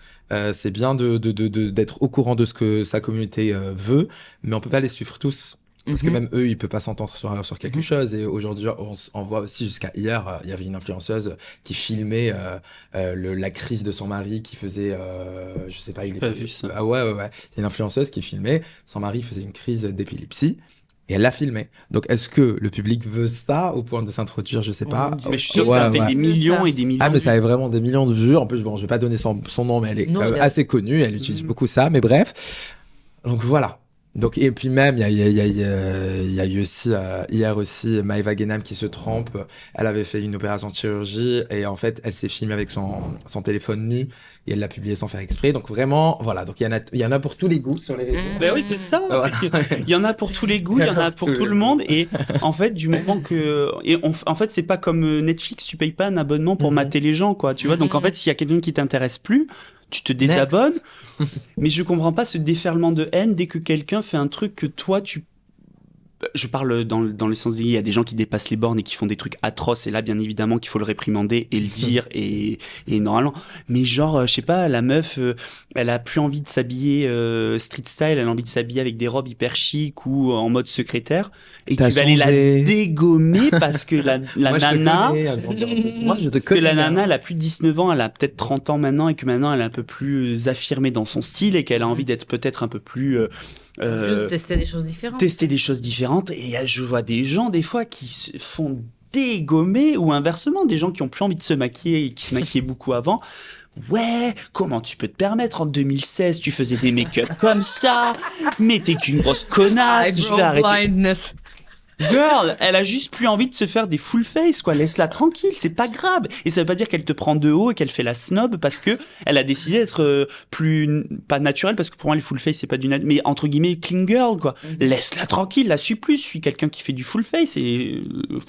C'est bien d'être au courant de ce que sa communauté veut, mais on peut pas les suivre tous. Parce que même eux, ils peuvent pas s'entendre sur quelque chose. Et aujourd'hui, on voit aussi jusqu'à hier, il y avait une influenceuse qui filmait la crise de son mari qui faisait, je sais pas, pas vu ça. Ah ouais. C'est une influenceuse qui filmait, son mari faisait une crise d'épilepsie. Et elle l'a filmé. Donc, est-ce que le public veut ça au point de s'introduire? Je sais pas. Mais je suis sûr que ça fait des millions et des millions. Ah, mais ça avait vraiment des millions de vues. En plus, bon, je vais pas donner son nom, mais elle est assez connue. Elle utilise beaucoup ça. Mais bref. Donc, voilà. Donc, et puis même, il y a eu aussi, hier aussi, Maëva Guénam qui se trompe. Elle avait fait une opération de chirurgie et en fait, elle s'est filmée avec son téléphone nu et elle l'a publié sans faire exprès. Donc vraiment, voilà. Donc il y en a pour tous les goûts sur les réseaux. Ben oui, c'est ça. Il y en a pour tous les goûts, il y en a pour tout le monde. Et en fait, du moment en fait, c'est pas comme Netflix, tu payes pas un abonnement pour mater les gens, quoi. Tu vois. Donc en fait, s'il y a quelqu'un qui t'intéresse plus, tu te désabonnes. Mais je comprends pas ce déferlement de haine dès que quelqu'un fait un truc que toi je parle dans le sens il y a des gens qui dépassent les bornes et qui font des trucs atroces et là bien évidemment qu'il faut le réprimander et le dire et normalement, mais genre je sais pas, la meuf elle a plus envie de s'habiller street style, elle a envie de s'habiller avec des robes hyper chic ou en mode secrétaire et tu vas aller la dégommer parce que la Moi, nana je te parce que la nana elle a plus de 19 ans, elle a peut-être 30 ans maintenant et que maintenant elle est un peu plus affirmée dans son style et qu'elle a envie d'être peut-être un peu plus tester des choses différentes. Et je vois des gens des fois qui se font dégommer ou inversement des gens qui ont plus envie de se maquiller et qui se maquillaient beaucoup avant. Ouais, comment tu peux te permettre en 2016 tu faisais des make-up comme ça, mais t'es qu'une grosse connasse, je vais arrêter. Girl, elle a juste plus envie de se faire des full face, quoi. Laisse-la tranquille, c'est pas grave. Et ça veut pas dire qu'elle te prend de haut et qu'elle fait la snob parce que elle a décidé d'être pas naturelle, parce que pour moi, les full face, c'est pas du mais entre guillemets, clean girl, quoi. Laisse-la tranquille, la suis plus. Suis quelqu'un qui fait du full face et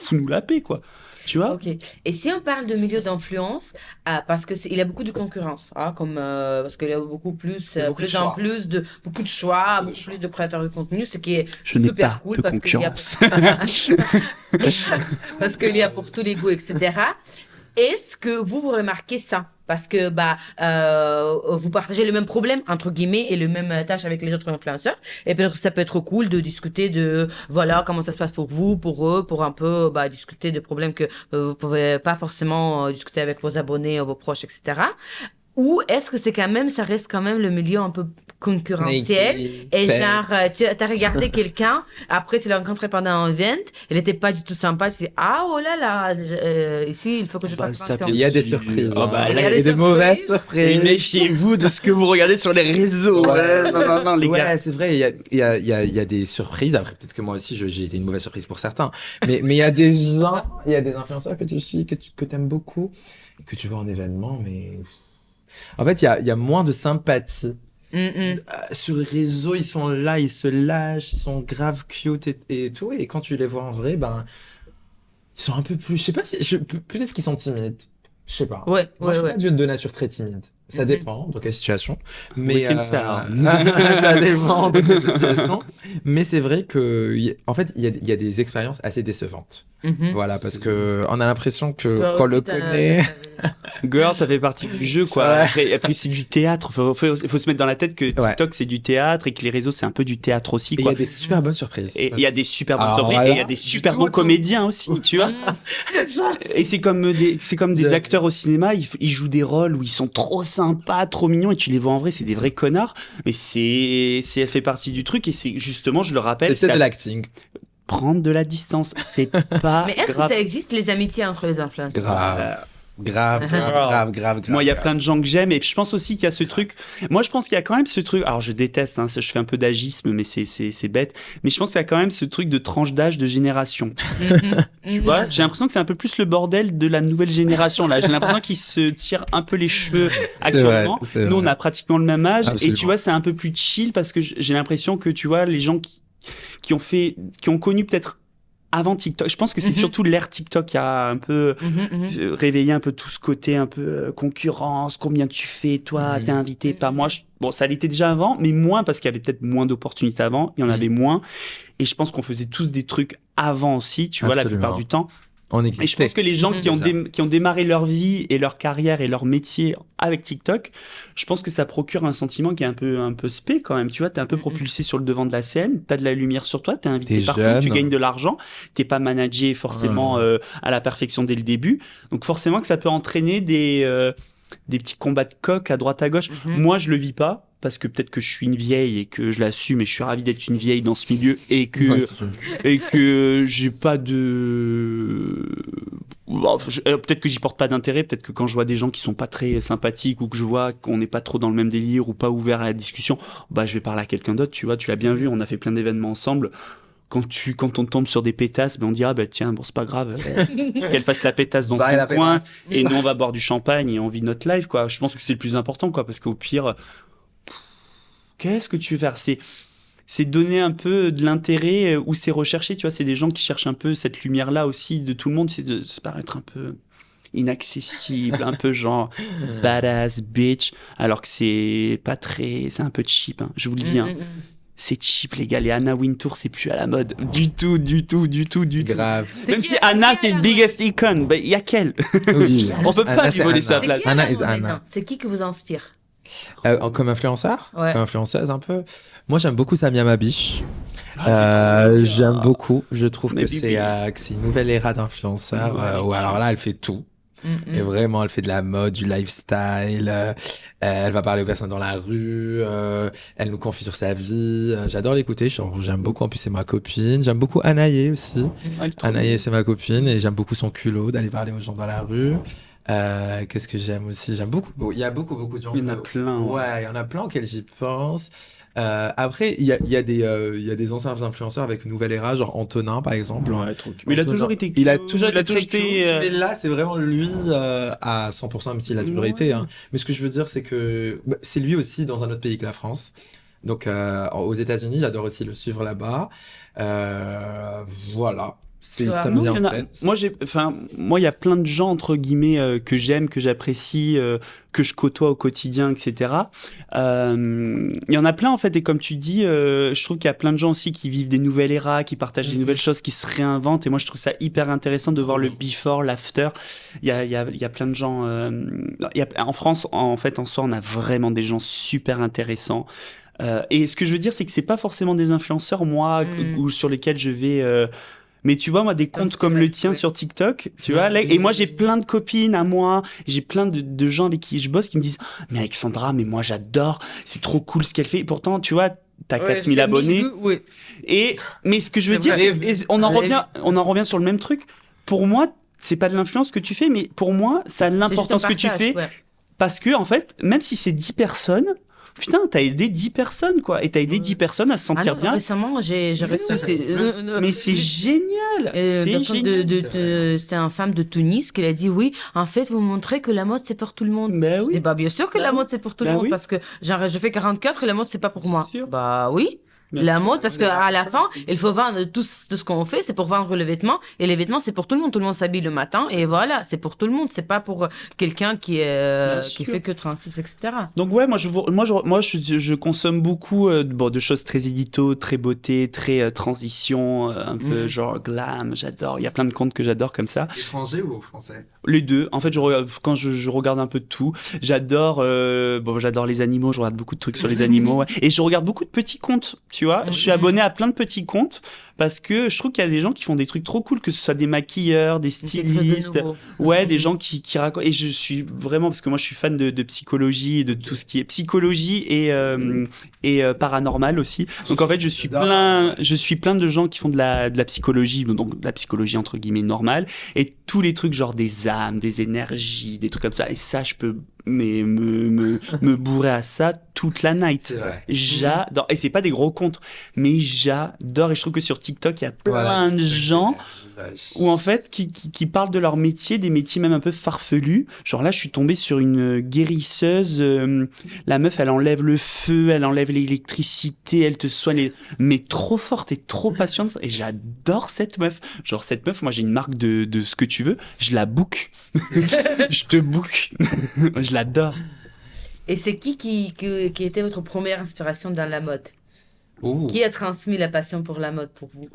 fous-nous la paix, quoi. Tu vois? Ok. Et si on parle de milieu d'influence, parce que il y a beaucoup de concurrence, parce qu'il y a beaucoup de choix, beaucoup plus de créateurs de contenu, ce qui est super cool parce qu'il y a parce qu'il y a pour tous les goûts, etc. Est-ce que vous remarquez ça? Parce que vous partagez le même problème, entre guillemets, et le même tâche avec les autres influenceurs. Et peut-être que ça peut être cool de discuter de, voilà, comment ça se passe pour vous, pour eux, pour un peu discuter de problèmes que vous pouvez pas forcément discuter avec vos abonnés, vos proches, etc. Ou est-ce que ça reste quand même le milieu un peu concurrentiel Sneaky, et peste. genre, tu as regardé quelqu'un, après tu l'as rencontré pendant un event, il n'était pas du tout sympa, tu dis, ah oh là là, ici il faut que je Bah, fasse ça attention. Il y a des Si. surprises. Oh, bah, hein. là, Il y a des des surprises. mauvaises Et surprises. méfiez-vous de ce que vous regardez sur les réseaux. Ouais. Non, les gars. Ouais, c'est vrai, il y a des surprises. Après, peut-être que moi aussi, j'ai été une mauvaise surprise pour certains. Mais il y a des gens, il y a des influenceurs que tu suis, que t'aimes beaucoup, et que tu vois en événement, mais... En fait, il y a moins de sympathie. Sur les réseaux, ils sont là, ils se lâchent, ils sont grave cute et tout. Et quand tu les vois en vrai, ben, ils sont un peu plus, je sais pas, peut-être qu'ils sont timides. Je sais pas. Ouais, Moi, je suis ouais. pas de nature très timide. Ça Mhm. dépend dans quelle situation. Mais We can tell. ça dépend dans quelle situation. Mais c'est vrai que, en fait, il y a des expériences assez décevantes. Mhm. Voilà, parce C'est- que on a l'impression que Toi quand on aussi, le t'as- connaît, Girl, ça fait partie du jeu, quoi. Ouais. Après, c'est du théâtre. Faut se mettre dans la tête que TikTok, c'est du théâtre et que les réseaux, c'est un peu du théâtre aussi, et il y quoi. a des super bonnes surprises. Et il y a des super bonnes Alors, surprises et il y a voilà, des du super tout bons au tout. comédiens aussi, tu vois. Et c'est comme des Je- acteurs au cinéma, ils jouent des rôles où ils sont trop sympas, trop mignons et tu les vois en vrai, c'est des vrais connards. Mais elle fait partie du truc et c'est justement, je le rappelle, C'est peut-être c'est de l'acting. prendre de la distance. C'est pas Mais est-ce que grave. ça existe les amitiés entre les influenceurs? Grave. Moi, il y a plein de gens que j'aime et je pense aussi qu'il y a ce truc. Moi, je pense qu'il y a quand même ce truc. Alors, je déteste, hein, je fais un peu d'agisme, mais c'est bête. Mais je pense qu'il y a quand même ce truc de tranche d'âge, de génération. Tu vois, j'ai l'impression que c'est un peu plus le bordel de la nouvelle génération là. J'ai l'impression qu'ils se tirent un peu les cheveux actuellement. c'est Nous, on vrai. a pratiquement le même âge et Absolument. tu vois, c'est un peu plus chill parce que j'ai l'impression que tu vois les gens qui ont connu peut-être avant TikTok. Je pense que c'est surtout l'ère TikTok qui a un peu réveillé un peu tout ce côté un peu concurrence, combien tu fais, toi, t'es invité, pas moi. Bon, ça l'était déjà avant, mais moins parce qu'il y avait peut-être moins d'opportunités avant, il y en avait moins. Et je pense qu'on faisait tous des trucs avant aussi, tu vois, la Absolument. plupart du temps. On Et existait. je pense que les gens qui ont démarré leur vie et leur carrière et leur métier avec TikTok, je pense que ça procure un sentiment qui est un peu spé quand même. Tu vois, t'es un peu propulsé sur le devant de la scène, t'as de la lumière sur toi, t'es invité T'es partout, jeune. tu gagnes de l'argent, t'es pas managé forcément à la perfection dès le début. Donc forcément que ça peut entraîner des petits combats de coq à droite à gauche. Moi, je le vis pas. Parce que peut-être que je suis une vieille et que je l'assume et je suis ravi d'être une vieille dans ce milieu et que j'ai pas de bon, peut-être que j'y porte pas d'intérêt, peut-être que quand je vois des gens qui sont pas très sympathiques ou que je vois qu'on n'est pas trop dans le même délire ou pas ouvert à la discussion, bah je vais parler à quelqu'un d'autre, tu vois, tu l'as bien vu, on a fait plein d'événements ensemble. Quand on tombe sur des pétasses, ben on dit ah bah tiens, bon c'est pas grave, qu'elle fasse la pétasse dans Bah, son coin et nous on va boire du champagne et on vit notre life quoi. Je pense que c'est le plus important quoi, parce qu'au pire qu'est-ce que tu veux faire? C'est donner un peu de l'intérêt où c'est recherché, tu vois. C'est des gens qui cherchent un peu cette lumière-là aussi de tout le monde, c'est de se paraître un peu inaccessible, un peu genre badass bitch, alors que c'est pas très, c'est un peu cheap, hein. Je vous le dis, hein. C'est cheap, les gars. Les Anna Wintour, c'est plus à la mode. Du tout. Grave. Même si Anna, c'est le biggest icon, il y a qu'elle. Oui. On peut pas Anna, lui voler c'est sa Anna. place. Anna is Anna. C'est qui vous inspire? Comme influenceur, Ouais. comme influenceuse un peu. Moi, j'aime beaucoup Samia Mabiche. J'aime beaucoup. Je trouve Mais que Bibi. c'est une nouvelle ère d'influenceurs où alors là, elle fait tout. Et vraiment, elle fait de la mode, du lifestyle. Elle va parler aux personnes dans la rue. Elle nous confie sur sa vie. J'adore l'écouter. J'aime beaucoup. En plus, c'est ma copine. J'aime beaucoup Anaïe aussi. Anaïe, c'est ma copine. Et j'aime beaucoup son culot d'aller parler aux gens dans la rue. Qu'est-ce que j'aime aussi? J'aime beaucoup. Il y a beaucoup de gens. Il y en a plein. Ouais, il y en a plein auxquels j'y pense. Après, il y a des anciens influenceurs avec une nouvelle era, genre Antonin, par exemple. Ouais, mais il a toujours été. Il a toujours été très cute, mais là, c'est vraiment lui à 100%, même s'il a toujours été. Hein. Mais ce que je veux dire, c'est que c'est lui aussi dans un autre pays que la France. Donc, aux États-Unis, j'adore aussi le suivre là-bas. Voilà. C'est Tu vois, ça me Non, vient il y en en a. tête. Moi, il y a plein de gens entre guillemets que j'aime, que j'apprécie, que je côtoie au quotidien, etc. Il y en a plein en fait, et comme tu dis, je trouve qu'il y a plein de gens aussi qui vivent des nouvelles éras, qui partagent des nouvelles choses, qui se réinventent. Et moi, je trouve ça hyper intéressant de voir le before, l'after. Il y a plein de gens. En France, en fait, en soi, on a vraiment des gens super intéressants. Et ce que je veux dire, c'est que c'est pas forcément des influenceurs, moi, ou sur lesquels je vais. Mais tu vois, moi, des comptes comme le tien sur TikTok, tu vois, là, et moi, j'ai plein de copines à moi, j'ai plein de gens avec qui je bosse qui me disent, ah, mais Alexandra, mais moi, j'adore, c'est trop cool ce qu'elle fait. Et pourtant, tu vois, t'as 4000 abonnés. Oui. Mais ce que je veux C'est dire, vrai. on en revient sur le même truc. Pour moi, c'est pas de l'influence que tu fais, mais pour moi, ça a C'est juste un l'importance que tu partage, fais. ouais. Parce que, en fait, même si c'est 10 personnes, putain, t'as aidé 10 personnes, quoi. Et t'as aidé 10 personnes à se Ah sentir non, bien. récemment, j'ai reçu. Mais c'est génial! Une C'est personne génial! c'était une femme de Tunis qui a dit oui, en fait, vous montrez que la mode c'est pour tout le monde. Bah Je dis oui, bah bien sûr que Bah la oui. mode c'est pour tout le Bah monde oui. parce que genre je fais 44 et la mode c'est pas pour Bien moi. sûr. Bah oui. Bien La sûr. mode, parce qu'à la fin, il faut vendre tout ce qu'on fait, c'est pour vendre le vêtement. Et les vêtements, c'est pour tout le monde. Tout le monde s'habille le matin. Et voilà, c'est pour tout le monde. C'est pas pour quelqu'un Bien qui sûr. fait que 36, etc. Donc ouais, je consomme beaucoup de choses très édito, très beauté, très transition, un peu genre glam, j'adore. Il y a plein de comptes que j'adore comme ça. Étranger ou français? Les deux. En fait, quand je regarde un peu de tout, j'adore les animaux, je regarde beaucoup de trucs sur les animaux, ouais. Et je regarde beaucoup de petits comptes, tu vois. Je suis abonné à plein de petits comptes parce que je trouve qu'il y a des gens qui font des trucs trop cool, que ce soit des maquilleurs, des C'est quelque chose de stylistes, nouveau. ouais, des gens qui racontent. Et je suis vraiment, parce que moi je suis fan de psychologie et de tout ce qui est psychologie et paranormal aussi. Donc en fait, je suis plein de gens qui font de la psychologie, donc de la psychologie entre guillemets normale, et tous les trucs genre des âmes, des énergies, des trucs comme ça. Et ça, je peux me bourrer à ça toute la night. C'est vrai. J'adore. Et c'est pas des gros comptes, mais j'adore. Et je trouve que sur TikTok, il y a plein de gens où en fait qui parlent de leur métier, des métiers même un peu farfelus. Genre là, je suis tombé sur une guérisseuse. La meuf, elle enlève le feu, elle enlève l'électricité, elle te soigne, mais trop forte et trop patiente. Et j'adore cette meuf. Genre cette meuf, moi j'ai une marque de ce que tu veux, je la book. Je te book. Je l'adore. Et c'est qui était votre première inspiration dans la mode? Ouh. Qui a transmis la passion pour la mode pour vous?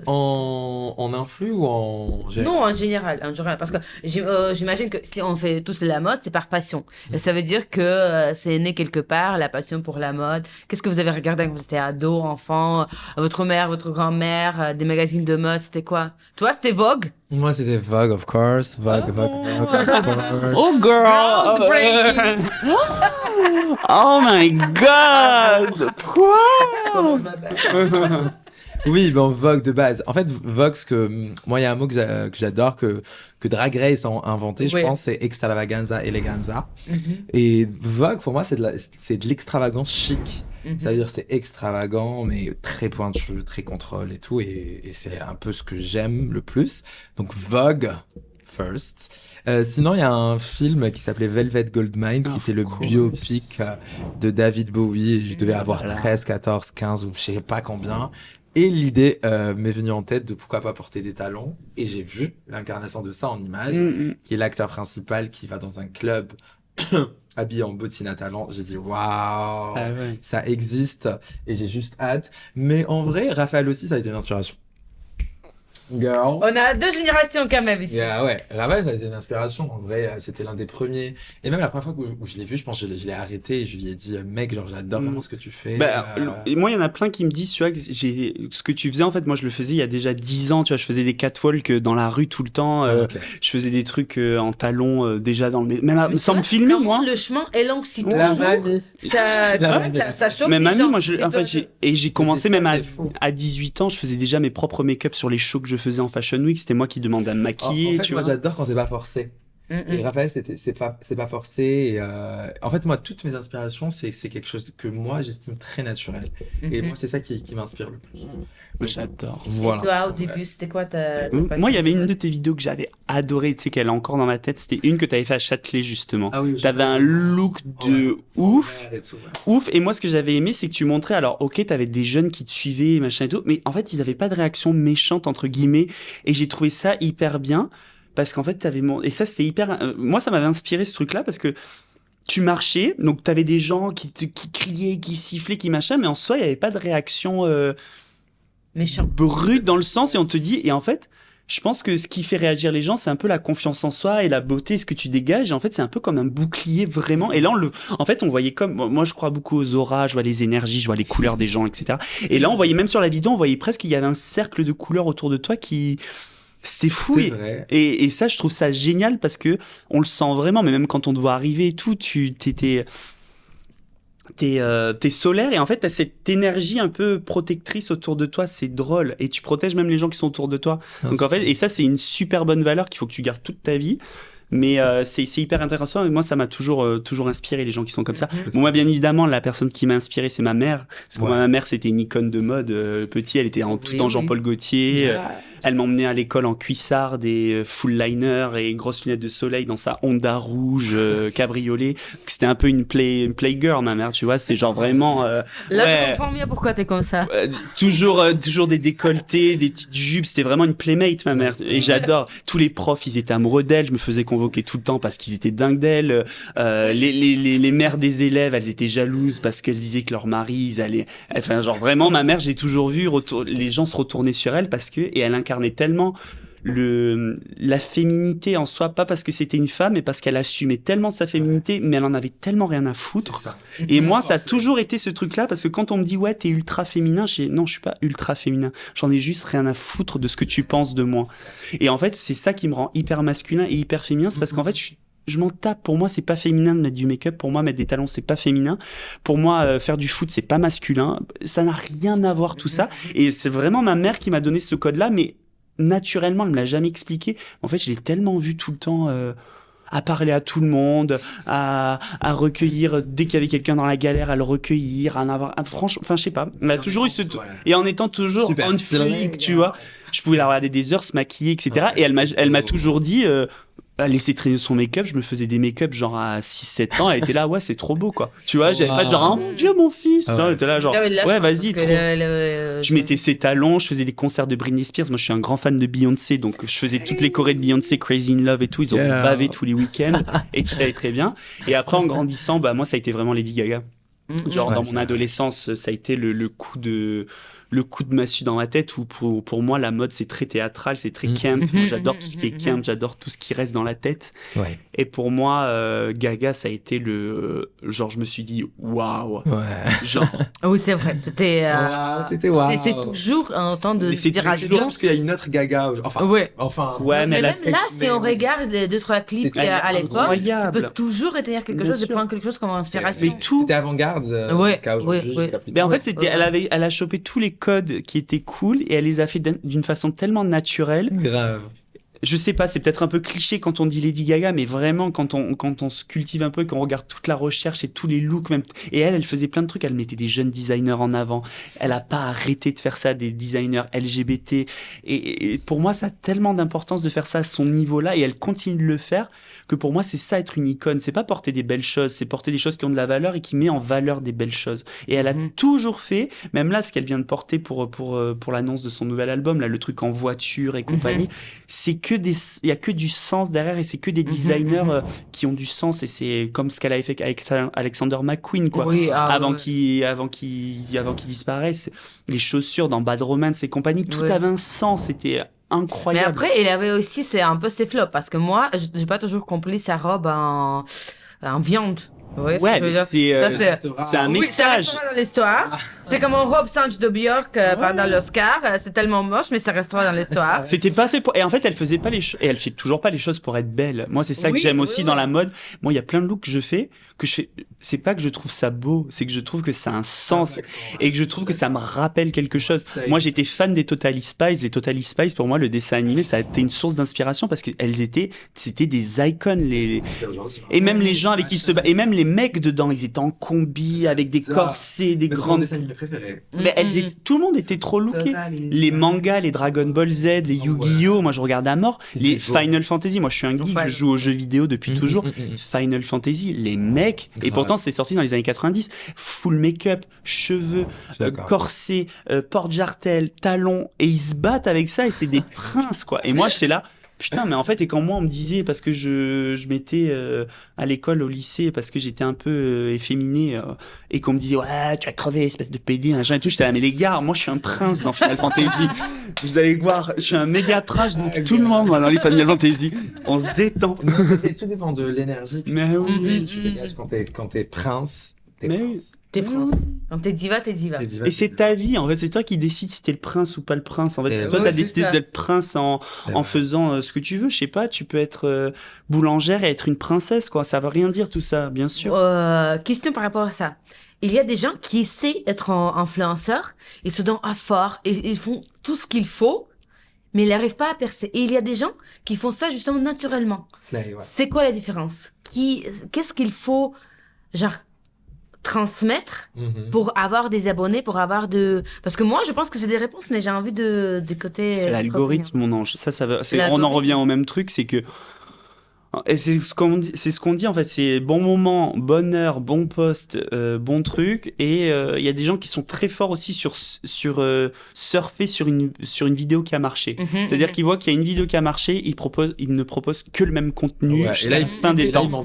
En influx ou en général? Non, en général, parce que j'imagine que si on fait tous de la mode, c'est par passion. Et ça veut dire que c'est né quelque part, la passion pour la mode. Qu'est-ce que vous avez regardé quand vous étiez ado, enfant, votre mère, votre grand-mère, des magazines de mode, c'était quoi? Toi, c'était Vogue? Moi, c'était Vogue, of course. Vogue, of course. Oh girl! Groundbreaking. Oh my god! Quoi? Oui, bon, Vogue de base. En fait, Vogue, moi, il y a un mot que j'adore, que Drag Race a inventé, je Oui. pense, c'est extravaganza, eleganza. Mhm. Et Vogue, pour moi, c'est de l'extravagance chic. Mhm. Ça veut dire c'est extravagant, mais très pointu, très contrôle et tout. Et c'est un peu ce que j'aime le plus. Donc Vogue, first. Sinon, il y a un film qui s'appelait Velvet Goldmine, qui Of était le course. biopic de David Bowie. Et je devais avoir Voilà. 13, 14, 15 ou je sais pas combien. Et l'idée m'est venue en tête de pourquoi pas porter des talons. Et j'ai vu l'incarnation de ça en image, qui est l'acteur principal qui va dans un club habillé en bottines à talons. J'ai dit waouh, Ah ouais. ça existe et j'ai juste hâte. Mais en vrai, Raphaël aussi, ça a été une inspiration. Girl. On a deux générations quand même ici. Yeah, ouais, Raphaël, ça a été une inspiration. En vrai, c'était l'un des premiers. Et même la première fois où je l'ai vu, je pense que je l'ai arrêté et je lui ai dit, mec, genre, j'adore vraiment ce que tu fais. Et moi, il y en a plein qui me disent, tu vois, ce que tu faisais, en fait, moi, je le faisais il y a déjà 10 ans, tu vois, je faisais des catwalks dans la rue tout le temps, Ok. je faisais des trucs en talons déjà dans le... Même Mais sans tu me vois, filmer, comment moi. le chemin est long si La toujours, mamie. ça, La ouais, mamie. ça choque Mais les mamie, gens. moi, Et toi, j'ai commencé C'est même ça, c'est fou. à 18 ans, je faisais déjà mes propres make-up sur les shows que je faisais en Fashion Week, c'était moi qui demandais à me maquiller, En fait, tu moi, vois. j'adore quand c'est pas forcé. Et Raphaël, c'est pas forcé. Et, en fait, moi, toutes mes inspirations, c'est quelque chose que moi, j'estime très naturel. Et moi, c'est ça qui m'inspire le plus. J'adore. Voilà. Et toi, au début, c'était quoi ta Moi, il y avait une de tes vidéos que j'avais adoré, tu sais, qu'elle est encore dans ma tête. C'était une que tu avais fait à Châtelet, justement. Ah oui, T'avais un look de ouf. Et tout, ouais. Ouf. Et moi, ce que j'avais aimé, c'est que tu montrais, alors, ok, t'avais des jeunes qui te suivaient, machin et tout, mais en fait, ils avaient pas de réaction méchante, entre guillemets. Et j'ai trouvé ça hyper bien. Parce qu'en fait, et ça, c'était hyper, moi, ça m'avait inspiré ce truc-là parce que tu marchais, donc t'avais des gens qui criaient, qui sifflaient, qui machin, mais en soi, il y avait pas de réaction, méchant brute dans le sens, et on te dit, et en fait, je pense que ce qui fait réagir les gens, c'est un peu la confiance en soi et la beauté, ce que tu dégages. Et en fait, c'est un peu comme un bouclier, vraiment. Et là, en fait, on voyait comme, moi, je crois beaucoup aux auras, je vois les énergies, je vois les couleurs des gens, etc. Et là, on voyait même sur la vidéo, on voyait presque qu'il y avait un cercle de couleurs autour de toi c'était fou. C'est vrai. Et ça, je trouve ça génial parce que on le sent vraiment, mais même quand on te voit arriver et tout, t'es solaire et en fait t'as cette énergie un peu protectrice autour de toi, c'est drôle et tu protèges même les gens qui sont autour de toi. Donc en fait, et ça c'est une super bonne valeur qu'il faut que tu gardes toute ta vie. Mais c'est hyper intéressant et moi ça m'a toujours inspiré les gens qui sont comme ça. Bon, moi bien évidemment la personne qui m'a inspiré c'est ma mère parce que moi, ma mère c'était une icône de mode petit, elle était tout en Jean-Paul Gaultier. Elle m'emmenait à l'école en cuissarde et full liner et grosses lunettes de soleil dans sa Honda rouge cabriolet. C'était un peu une playgirl ma mère, tu vois, c'est genre vraiment Là, je comprends mieux pourquoi t'es comme ça. toujours des décolletés, des petites jupes, c'était vraiment une playmate ma mère et j'adore. Tous les profs, ils étaient amoureux d'elle, je me faisais convoquer tout le temps parce qu'ils étaient dingues d'elle. Les mères des élèves, elles étaient jalouses parce qu'elles disaient que leur mari, ils allaient, enfin genre vraiment ma mère, j'ai toujours vu les gens se retourner sur elle parce que, et elle incarnait tellement la féminité en soi, pas parce que c'était une femme, mais parce qu'elle assumait tellement sa féminité, mais elle en avait tellement rien à foutre. Ça. Et moi, ça a toujours été ce truc-là, parce que quand on me dit, ouais, t'es ultra féminin, non, je suis pas ultra féminin. J'en ai juste rien à foutre de ce que tu penses de moi. Et en fait, c'est ça qui me rend hyper masculin et hyper féminin, c'est parce qu'en fait, je m'en tape. Pour moi, c'est pas féminin de mettre du make-up. Pour moi, mettre des talons, c'est pas féminin. Pour moi, faire du foot, c'est pas masculin. Ça n'a rien à voir, tout ça. Et c'est vraiment ma mère qui m'a donné ce code-là, mais naturellement, elle me l'a jamais expliqué. En fait, je l'ai tellement vu tout le temps à parler à tout le monde, à recueillir dès qu'il y avait quelqu'un dans la galère, à le recueillir, à en avoir. Franchement, enfin, je sais pas. Elle a toujours eu ce et en étant toujours on fleek, tu vois. Je pouvais la regarder des heures se maquiller, etc. Et elle m'a toujours dit. Laisser traîner son make-up, je me faisais des make-up genre à 6-7 ans, elle était là, ouais, c'est trop beau quoi. Tu vois, j'avais pas de genre, oh mon Dieu, mon fils. Tu vois, elle était là, genre, ouais, vas-y. Je mettais ses talons, je faisais des concerts de Britney Spears. Moi, je suis un grand fan de Beyoncé, donc je faisais toutes les chorés de Beyoncé, Crazy in Love et tout. Ils ont bavé tous les week-ends et tout allait très bien. Et après, en grandissant, bah, moi, ça a été vraiment Lady Gaga. Genre, dans mon adolescence, ça a été le coup de massue dans ma tête où pour moi la mode c'est très théâtral, c'est très camp. Moi, j'adore tout ce qui est camp, j'adore tout ce qui reste dans la tête. Ouais. Et pour moi Gaga ça a été genre je me suis dit waouh. Ouais. Genre oui, c'est vrai, c'était waouh. C'est toujours un temps de c'est sidération parce qu'il y a une autre Gaga ouais, mais même la là si on regarde 2-3 clips qu'il y a à l'époque, tu peux toujours retenir quelque chose et prendre quelque chose comme inspiration. Mais tout c'était avant-garde jusqu'à aujourd'hui. Mais en fait elle a chopé tous les codes qui étaient cool et elle les a fait d'une façon tellement naturelle. Grave. Je sais pas, c'est peut-être un peu cliché quand on dit Lady Gaga, mais vraiment quand on se cultive un peu, qu'on regarde toute la recherche et tous les looks même. Et elle faisait plein de trucs, elle mettait des jeunes designers en avant. Elle a pas arrêté de faire ça, des designers LGBT. Et pour moi, ça a tellement d'importance de faire ça à son niveau-là et elle continue de le faire que pour moi, c'est ça être une icône. C'est pas porter des belles choses, c'est porter des choses qui ont de la valeur et qui met en valeur des belles choses. Et elle a toujours fait, même là, ce qu'elle vient de porter pour l'annonce de son nouvel album, là, le truc en voiture et compagnie, c'est que il y a que du sens derrière et c'est que des designers qui ont du sens et c'est comme ce qu'elle avait fait avec Alexander McQueen quoi. Oui, avant qu'il disparaisse, les chaussures dans Bad Romance et compagnie, tout avait un sens, c'était incroyable. Mais après il avait aussi c'est un peu ses flops parce que moi j'ai pas toujours compris sa robe en viande. Ouais, mais c'est un message. Oui, ça reste dans l'histoire. C'est comme un robe Sanche de Björk pendant l'Oscar. C'est tellement moche, mais ça restera dans l'histoire. C'était pas fait pour. Et en fait, elle faisait pas les choses. Et elle fait toujours pas les choses pour être belle. Moi, c'est ça que Oui, j'aime oui, aussi oui. dans la mode. Moi, il y a plein de looks que je fais. C'est pas que je trouve ça beau, c'est que je trouve que ça a un sens et que je trouve que ça me rappelle quelque chose. Moi, j'étais fan des Totally Spies. Les Totally Spies, pour moi, le dessin animé, ça a été une source d'inspiration parce c'était des icônes. Et même les gens avec qui ils se battent, et même les mecs dedans, ils étaient en combi avec des corsets, des grandes. dessin animé préféré. Mais tout le monde était trop looké. Les mangas, les Dragon Ball Z, les Yu-Gi-Oh, moi je regarde à mort. Les Final Fantasy, moi je suis un geek, je joue aux jeux vidéo depuis toujours. Final Fantasy, les mecs, et pourtant c'est sorti dans les années 90, full make-up, cheveux, corset, porte-jartel, talons, et ils se battent avec ça et c'est des princes quoi. Et moi j'étais là, putain, mais en fait, et quand moi on me disait, parce que je m'étais à l'école, au lycée, parce que j'étais un peu efféminé, et qu'on me disait, ouais, tu vas crever, espèce de pédé, machin et tout, j'étais là, mais les gars, moi je suis un prince dans Final Fantasy. Vous allez voir, je suis un méga prince, donc tout le monde, moi, dans les Final Fantasy. On se détend. Tout dépend de l'énergie que Mais oui. tu dégages quand t'es prince. Mais oui. T'es prince. Quand t'es diva, t'es diva. Et c'est ta vie, en fait, c'est toi qui décides si t'es le prince ou pas le prince. En fait, c'est toi t'as décidé d'être prince en faisant ce que tu veux. Je sais pas, tu peux être boulangère et être une princesse, quoi. Ça veut rien dire tout ça, bien sûr. Question par rapport à ça. Il y a des gens qui essaient d'être influenceurs, ils se donnent à fort, et ils font tout ce qu'il faut, mais ils n'arrivent pas à percer. Et il y a des gens qui font ça justement naturellement. C'est quoi la différence? Qu'est-ce qu'il faut, genre, transmettre pour avoir des abonnés, pour avoir de... Parce que moi, je pense que j'ai des réponses, mais j'ai envie de côté... C'est l'algorithme, mon ange. On en revient au même truc, c'est que... Et c'est ce qu'on dit en fait, c'est bon moment, bonne heure, bon poste, bon truc. Et il y a des gens qui sont très forts aussi sur surfer sur une vidéo qui a marché. C'est-à-dire qu'ils voient qu'il y a une vidéo qui a marché, ils ne proposent que le même contenu jusqu'à la fin des temps.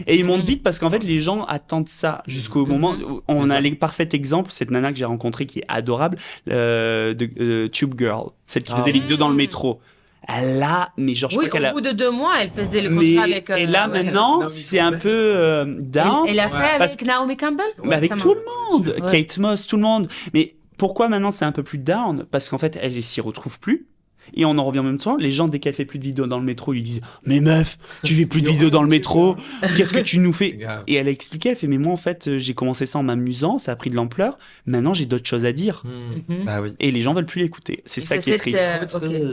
Et ils montent vite parce qu'en fait les gens attendent ça jusqu'au moment où on a les parfaits exemples. Cette nana que j'ai rencontrée qui est adorable, de Tube Girl, celle qui faisait les vidéos dans le métro. Elle a, mais genre, je crois qu'elle a... au bout de 2 mois, elle faisait le contrat avec... Et là, maintenant, c'est un peu down. Elle a fait avec Naomi Campbell? Mais avec tout le monde. Kate Moss, tout le monde. Mais pourquoi maintenant c'est un peu plus down? Parce qu'en fait, elle s'y retrouve plus. Et on en revient en même temps. Les gens, dès qu'elle fait plus de vidéos dans le métro, ils lui disent « Mais meuf, tu fais plus de vidéos dans le métro. Qu'est-ce que tu nous fais ?» Et elle a expliqué, elle fait « Mais moi, en fait, j'ai commencé ça en m'amusant. Ça a pris de l'ampleur. Maintenant, j'ai d'autres choses à dire. Bah oui. Et les gens veulent plus l'écouter. C'est ça qui est triste.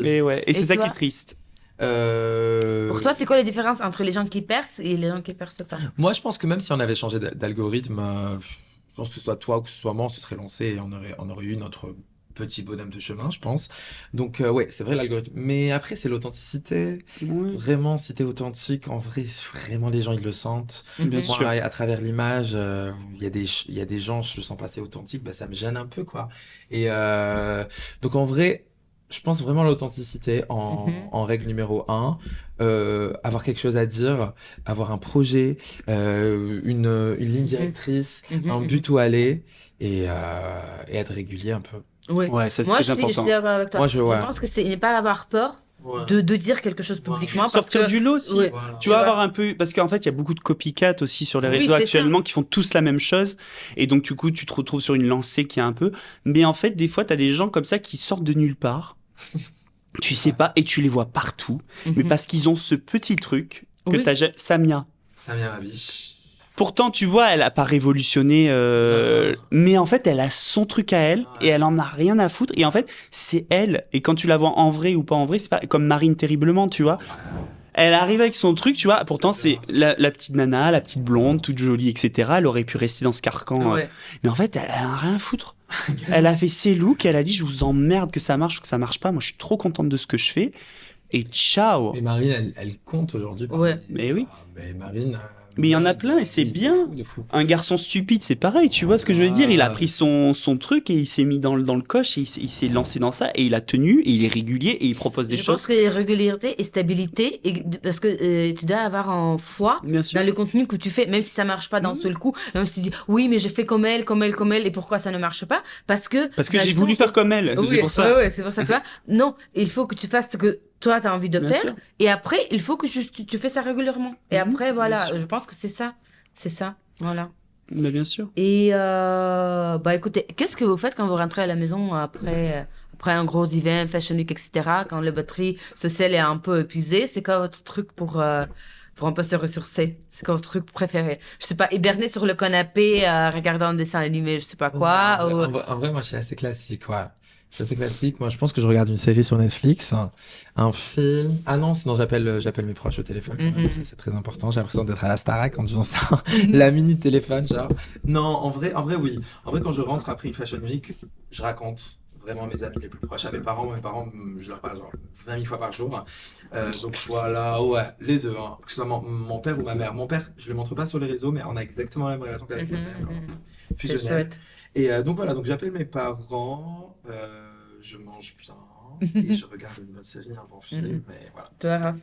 Et ouais. Et c'est ça qui est triste. Pour toi, c'est quoi la différence entre les gens qui percent et les gens qui percent pas? Moi, je pense que même si on avait changé d'algorithme, je pense que ce soit toi ou que ce soit moi, on se serait lancé et on aurait eu notre petit bonhomme de chemin, je pense. Donc, ouais, c'est vrai l'algorithme. Mais après, c'est l'authenticité. Vraiment, si t'es authentique, en vrai, vraiment, les gens, ils le sentent. Bien sûr. À travers l'image, il y a des gens, je sens pas assez authentique, bah, ça me gêne un peu, quoi. Et donc, en vrai, je pense vraiment à l'authenticité en règle numéro 1. Avoir quelque chose à dire, avoir un projet, une ligne directrice, un but où aller et être régulier un peu. Ouais, ça c'est Moi, très important. Je suis d'accord avec toi. Je pense que c'est ne pas avoir peur de dire quelque chose publiquement. Sortir du lot aussi. Voilà. Tu vas avoir un peu, parce qu'en fait, il y a beaucoup de copycats aussi sur les réseaux actuellement qui font tous la même chose. Et donc, du coup, tu te retrouves sur une lancée qui est un peu. Mais en fait, des fois, tu as des gens comme ça qui sortent de nulle part. Tu sais pas, et tu les vois partout. Mais parce qu'ils ont ce petit truc que t'as jamais. Samia Mabiche. Pourtant, tu vois, elle a pas révolutionné, mais en fait, elle a son truc à elle et elle en a rien à foutre. Et en fait, c'est elle. Et quand tu la vois en vrai ou pas en vrai, c'est pas comme Marine Terriblement, tu vois. Elle arrive avec son truc, tu vois. Pourtant, c'est la petite nana, la petite blonde, toute jolie, etc. Elle aurait pu rester dans ce carcan. Mais en fait, elle a rien à foutre. Elle a fait ses looks, elle a dit, je vous emmerde que ça marche ou que ça marche pas. Moi, je suis trop contente de ce que je fais. Et ciao. Mais Marine, elle compte aujourd'hui. Mais oui. Mais Marine... Mais il y en a plein et c'est bien. Un garçon stupide, c'est pareil, tu vois ce que je veux dire? Il a pris son truc et il s'est mis dans le coche et il s'est lancé dans ça et il a tenu et il est régulier et il propose des choses. Je pense que régularité et stabilité, parce que tu dois avoir en foi dans le contenu que tu fais, même si ça marche pas d'un seul coup, même si tu dis oui, mais j'ai fait comme elle, et pourquoi ça ne marche pas? Parce que j'ai voulu faire comme elle, c'est pour ça. Ouais, c'est pour ça, tu vois. Non, il faut que tu fasses ce que toi, tu as envie de faire. Et après, il faut que tu fais ça régulièrement. Et après, voilà, je pense que c'est ça. C'est ça, voilà. Mais bien sûr. Et bah écoutez, qu'est-ce que vous faites quand vous rentrez à la maison après un gros event, Fashion Week, etc., quand la batterie sociale est un peu épuisée? C'est quoi votre truc pour un peu se ressourcer? C'est quoi votre truc préféré? Je sais pas, hiberner sur le canapé, regarder un dessin animé, je sais pas quoi. En vrai, moi, je suis assez classique, ouais. Je suis assez classique. Moi, je pense que je regarde une série sur Netflix, un film. Ah non, sinon j'appelle mes proches au téléphone. Quand même. Ça, c'est très important. J'ai l'impression d'être à la Starac en disant ça. La minute téléphone, genre. Non, en vrai, oui. En vrai, quand je rentre après une Fashion Week, je raconte vraiment à mes amis les plus proches, à mes parents. Mes parents, je leur parle genre 20 000 fois par jour. Donc voilà, ouais, les deux, hein. Que ce soit mon père ou ma mère. Mon père, je le montre pas sur les réseaux, mais on a exactement la même relation qu'avec ma mère. Genre, C'est fusionnelle. chouette. Et donc voilà, donc j'appelle mes parents, je mange bien et je regarde une bonne série, un bon film, mais voilà. Toi, Raph?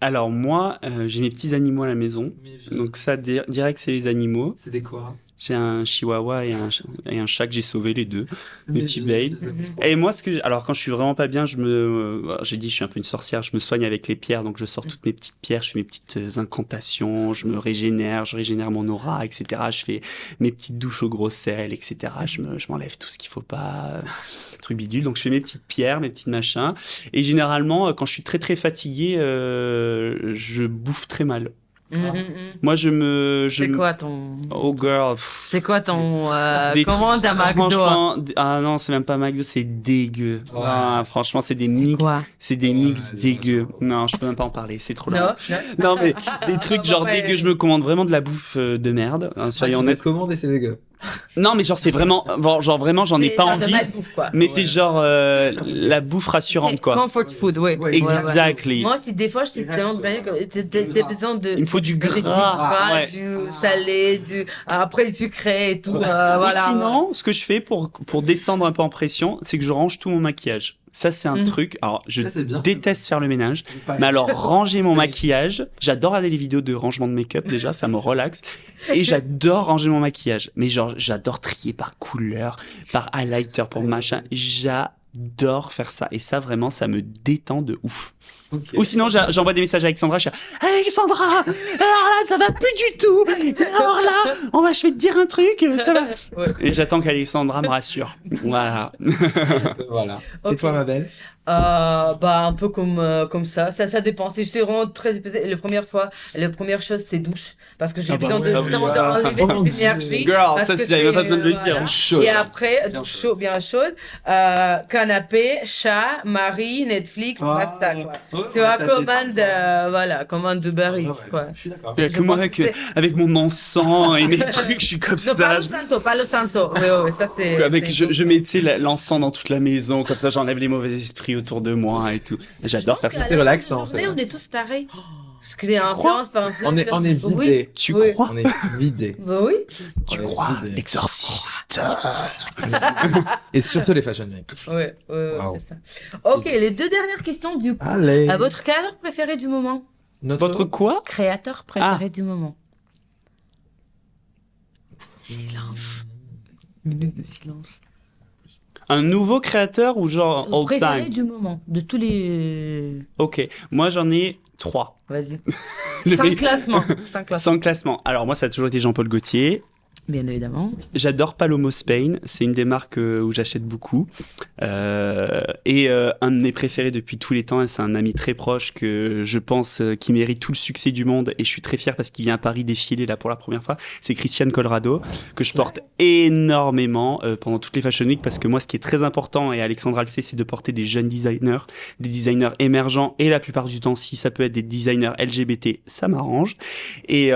Alors moi, j'ai mes petits animaux à la maison. Mes vies, Donc ça, direct, c'est les animaux. c'est des quoi? J'ai un chihuahua et un chat que j'ai sauvé, les deux. Mes petits vies, babes. je les aime trop. Et moi, alors quand je suis vraiment pas bien, j'ai dit, je suis un peu une sorcière, je me soigne avec les pierres, donc je sors toutes mes petites pierres, je fais mes petites incantations, je régénère mon aura, etc. Je fais mes petites douches au gros sel, etc. Je m'enlève tout ce qu'il faut pas, truc bidule. Donc je fais mes petites pierres, mes petites machins. Et généralement, quand je suis très très fatigué, je bouffe très mal. Moi, C'est quoi ton... Oh girl. C'est quoi ton Des commande à McDo? Franchement, ah non, c'est même pas McDo, c'est dégueu. Ouais. Ah, franchement, c'est des C'est mix, quoi? c'est des Ouais, mix les dégueux. gens. Non, je peux même pas en parler, c'est trop Non, long. non. Non, mais des trucs genre Ouais. dégueux, je me commande vraiment de la bouffe de merde, hein, soyons honnêtes. Commande et c'est dégueu. Non, mais genre c'est vraiment, bon, genre vraiment, j'en ai C'est pas genre de envie. malbouffe, quoi. Mais Ouais. c'est genre la bouffe rassurante, C'est quoi. comfort food, oui. Ouais, Exactly. Moi aussi, des fois, je te demande vraiment que t'as besoin de... Il me faut du du gras. Ouais. du salé, après du sucré et tout. Ou Voilà. sinon, ce que je fais pour descendre un peu en pression, c'est que je range tout mon maquillage. Ça, c'est un truc. Alors, je Ça, c'est bien. déteste faire le ménage. Mais alors, ranger mon maquillage, j'adore regarder les vidéos de rangement de make-up déjà, ça me relaxe. Et j'adore ranger mon maquillage. Mais genre, j'adore trier par couleur, par highlighter, pour machin. J'adore faire ça. Et ça, vraiment, ça me détend de ouf. Okay. Ou sinon, j'envoie des messages à Alexandra, je suis là, Alexandra, alors là, ça va plus du tout. Alors là, je vais te dire un truc, ça va. Ouais. Et j'attends qu'Alexandra me rassure. Voilà. Voilà. Ok. Et toi, ma belle? Bah un peu comme ça dépend. Si je suis vraiment très épuisée, la première chose c'est douche parce que j'ai Ah bah besoin ouais, de ah oui, d'enlever ah. cette énergie. Girl, parce ça, que si j'avais même pas c'est, besoin de le voilà. dire. Chaud. Et après Bien douche chaud, bien chaude, canapé, chat, mari, Netflix, basta quoi. Tu vois, commande Uber Eats quoi. Je suis d'accord. Il y a que Je moi pense que avec mon encens et mes trucs, je suis comme Non, pas ça. le santo. Oui, ça c'est. Avec, c'est je mets, tu sais, l'encens dans toute la maison, comme ça j'enlève les mauvais esprits autour de moi et tout. J'adore faire ça. C'est relaxant, On c'est est relaxant. tous pareils. Parce que c'est influence par influence. On est Oui. vidé. Tu Oui. crois? On est vidé. Bah oui. Tu On est crois? vidé. L'exorciste. Et surtout les fashion week. Ouais, Wow. c'est ça. Ok, les deux dernières questions du coup. Allez. Votre créateur préféré du moment? Votre quoi? Créateur préféré du moment. Silence. Minute de silence. Un nouveau créateur ou genre old Préféré time? du moment, de tous les. Ok, moi j'en ai 3. Vas-y. Le Sans mec- classement. Sans classement. Sans classement. Alors moi ça a toujours été Jean-Paul Gaultier. Bien évidemment. J'adore Palomo Spain, c'est une des marques où j'achète beaucoup. Et un de mes préférés depuis tous les temps, et c'est un ami très proche que je pense qui mérite tout le succès du monde, et je suis très fier parce qu'il vient à Paris défiler là pour la première fois, c'est Christian Colorado, que je porte énormément pendant toutes les Fashion Week, parce que moi ce qui est très important, et Alexandra le sait, c'est de porter des jeunes designers, des designers émergents, et la plupart du temps, si ça peut être des designers LGBT, ça m'arrange. Et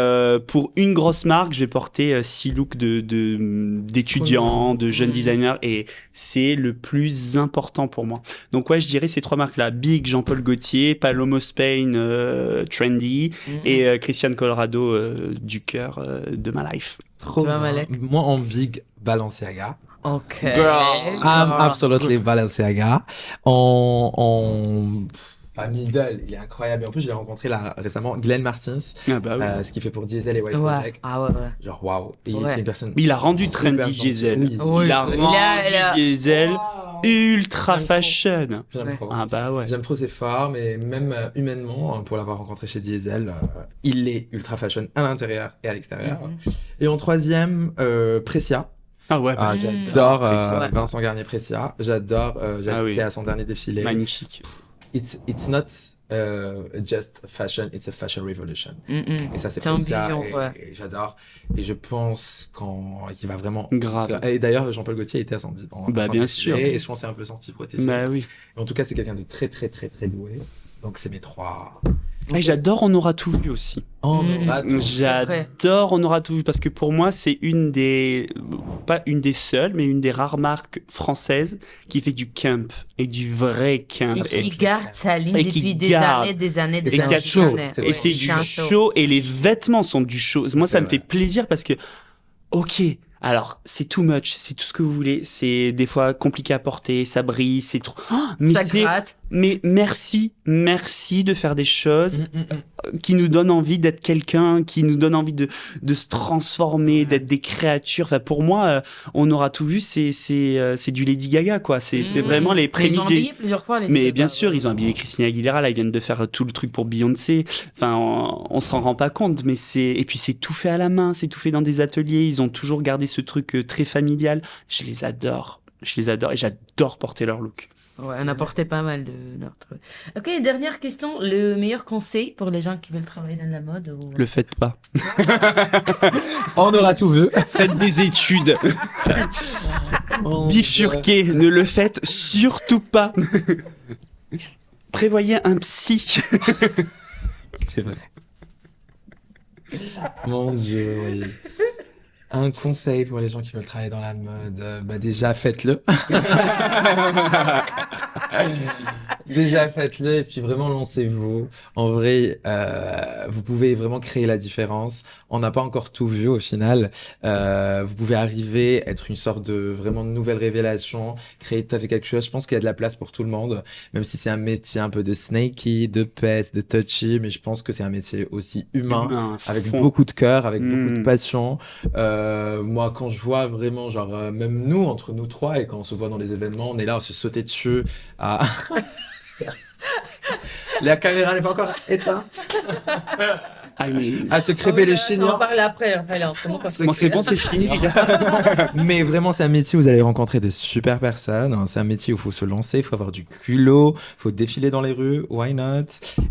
pour une grosse marque, je vais porter 6 looks d'étudiants, de jeunes designers, et c'est le plus important pour moi. Donc ouais, je dirais ces 3 marques-là: Big, Jean-Paul Gaultier, Palomo Spain, Trendy, et Christian Colorado, du cœur de ma life. Trop Tu vois, bien. Malek? Moi en big Balenciaga. Ok. Girl. I'm absolutely Balenciaga. En Middle, il est incroyable. Et en plus, je l'ai rencontré là récemment, Glenn Martins, Ah bah oui. ce qu'il fait pour Diesel et White Ouais. Project. Ah ouais. Genre, waouh. Et Ouais. c'est une personne. Il a rendu super trendy gentille. Diesel. Oui. Oui. Il a Il rendu a- Diesel Waouh. ultra J'aime trop. fashion. J'aime Ouais. trop. Ah bah ouais. J'aime trop ses formes et même humainement, pour l'avoir rencontré chez Diesel, il est ultra fashion à l'intérieur et à l'extérieur. Mhm. Et en troisième, Precia. Ah ouais, bah, Ah, Mm. j'adore Precia. Ouais. Vincent Garnier-Precia. J'adore. J'ai Ah assisté oui. à son dernier défilé. magnifique. It's not just fashion, it's a fashion revolution. Mhm. Et ça, c'est C'est une Precia, vision, ouais. et j'adore. Et je pense qu'il va vraiment. Grave. Et d'ailleurs, Jean-Paul Gaultier était à son pendant Bah, son bien défilé, sûr. Et je pense que c'est un peu senti protégé. Bah oui. En tout cas, c'est quelqu'un de très, très, très, très doué. Donc, c'est mes trois. Et j'adore On aura tout vu aussi. On Mm. aura tout. J'adore On aura tout vu parce que pour moi, c'est une des, pas une des seules, mais une des rares marques françaises qui fait du camp et du vrai camp. Et qui garde sa ligne et qui depuis des garde. années, des années, Et des c'est années. un show. des années. Et c'est Ouais, du un show et les vêtements sont du show. Moi, C'est ça me vrai. fait plaisir parce que, ok, alors c'est too much, c'est tout ce que vous voulez, c'est des fois compliqué à porter, ça brille, c'est trop. Oh, mais Ça c'est, gratte. mais merci de faire des choses qui nous donnent envie d'être quelqu'un, qui nous donnent envie de se transformer, d'être des créatures. Enfin, pour moi, on aura tout vu, c'est du Lady Gaga, quoi. C'est vraiment les Ils ont prémices. habillé plusieurs fois les Mais filles, bien bah, sûr, ouais. ils ont habillé Christina Aguilera, là, ils viennent de faire tout le truc pour Beyoncé. Enfin, on s'en rend pas compte, mais et puis c'est tout fait à la main, c'est tout fait dans des ateliers. Ils ont toujours gardé ce truc très familial. Je les adore et j'adore porter leur look. Ouais, on a porté pas mal de notre. Ok, dernière question. Le meilleur conseil pour les gens qui veulent travailler dans la mode ou... Le faites pas. On aura tout vu. Faites des études. Bifurquez, ne le faites surtout pas. Prévoyez un psy. C'est vrai. Mon Dieu, oui. Un conseil pour les gens qui veulent travailler dans la mode, bah déjà faites-le. Déjà faites-le et puis vraiment lancez-vous. En vrai, vous pouvez vraiment créer la différence. On n'a pas encore tout vu au final. Vous pouvez arriver, être une sorte de vraiment nouvelle révélation, créer tout à fait quelque chose. Je pense qu'il y a de la place pour tout le monde, même si c'est un métier un peu de snaky, de pet, de touchy, mais je pense que c'est un métier aussi humain. Avec fond. beaucoup de cœur, avec beaucoup de Mm. passion. Moi, quand je vois vraiment, genre, même nous, entre nous trois, et quand on se voit dans les événements, on est là, on se sauter dessus. À... La caméra n'est pas encore éteinte. Ah, mais... À se crêper les On chignons. en parle après, Raphaël, entre nous, parce que- Bon, c'est bon, c'est fini, les gars. Mais vraiment, c'est un métier où vous allez rencontrer des super personnes. Hein. C'est un métier où il faut se lancer, il faut avoir du culot, il faut défiler dans les rues, why not?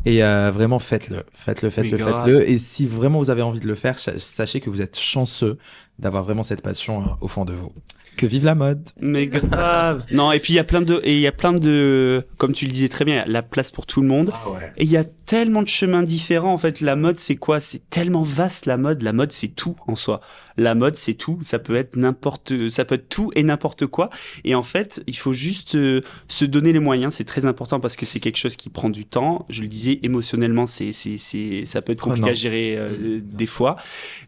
Et vraiment, faites-le. Faites-le, Mais grave. faites-le. Et si vraiment vous avez envie de le faire, sachez que vous êtes chanceux d'avoir vraiment cette passion au fond de vous. Que vive la mode! Mais grave. Non, et puis il y a plein de, comme tu le disais très bien, la place pour tout le monde. Ah ouais. Et il y a tellement de chemins différents. En fait, la mode, c'est quoi? C'est tellement vaste, la mode. La mode, c'est tout en soi. La mode, c'est tout. Ça peut être tout et n'importe quoi. Et en fait, il faut juste se donner les moyens. C'est très important parce que c'est quelque chose qui prend du temps. Je le disais, émotionnellement, ça peut être compliqué Prenant. à gérer des fois.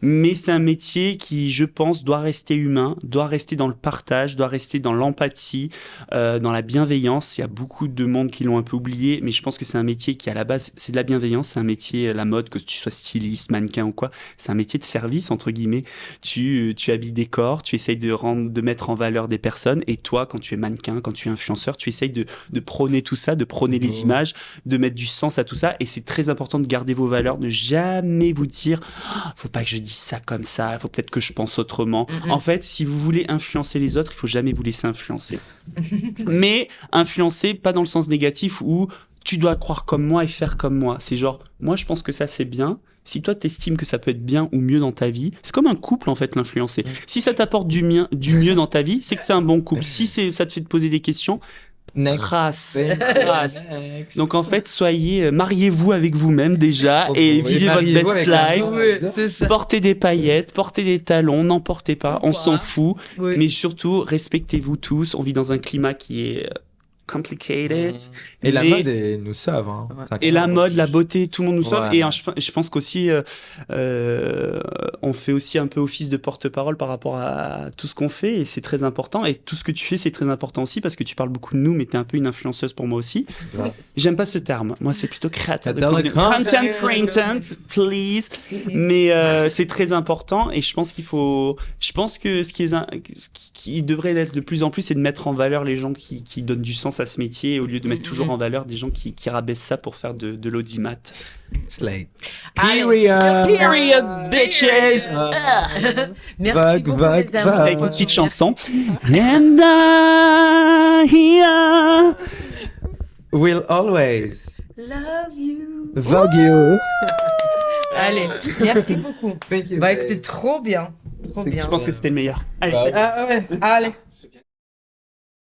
Mais c'est un métier qui, je pense, doit rester humain, doit rester dans le partage, doit rester dans l'empathie, dans la bienveillance. Il y a beaucoup de monde qui l'ont un peu oublié, mais je pense que c'est un métier qui, à la base, c'est de la bienveillance. C'est un métier, la mode, que tu sois styliste, mannequin ou quoi, c'est un métier de service, entre guillemets. Tu habilles des corps, tu essayes de mettre en valeur des personnes, et toi, quand tu es mannequin, quand tu es influenceur, tu essayes de prôner tout ça, de prôner les images, de mettre du sens à tout ça, et c'est très important de garder vos valeurs, de jamais vous dire oh, faut pas que je dise ça comme ça, il faut peut-être que je pense autrement. En fait, si vous voulez influencer les autres, il faut jamais vous laisser influencer. Mais influencer, pas dans le sens négatif où tu dois croire comme moi et faire comme moi. C'est genre, moi je pense que ça c'est bien. Si toi t'estimes que ça peut être bien ou mieux dans ta vie, c'est comme un couple en fait, l'influencer. Si ça t'apporte du mieux dans ta vie, c'est que c'est un bon couple. Si ça te fait te poser des questions, crasse. Donc en fait, mariez-vous avec vous-même déjà et vivez votre best life. Oui, c'est ça. Portez des paillettes, portez des talons, n'en portez pas, on s'en fout. Oui. Mais surtout, respectez-vous tous. On vit dans un climat qui est complicated. Et la mais- mode nous sauve. Hein. Ouais. C'est un Et la carrément mode, la quelque beauté, tout le monde nous sauve. Ouais. Et je pense qu'aussi, on fait aussi un peu office de porte-parole par rapport à tout ce qu'on fait. Et c'est très important. Et tout ce que tu fais, c'est très important aussi parce que tu parles beaucoup de nous, mais tu es un peu une influenceuse pour moi aussi. Ouais. J'aime pas ce terme. Moi, c'est plutôt créateur de Créateur de contenu. contenu. Content, please. Mais c'est très important. Et je pense je pense que ce qui devrait l'être de plus en plus, c'est de mettre en valeur les gens qui donnent du sens à ce métier au lieu de mettre toujours en valeur des gens qui rabaissent ça pour faire de l'audimat. Slay. Allez, Period. Period, bitches! Merci Vague, beaucoup, vague, les vague. infos. Avec une petite chanson. And I hear Will always Love you. Vogue you. Allez, merci beaucoup. Thank you, Bah babe. écoutez, trop bien. Trop C'est- bien. Je pense que c'était le meilleur. Allez, Bah, Ah ouais, allez.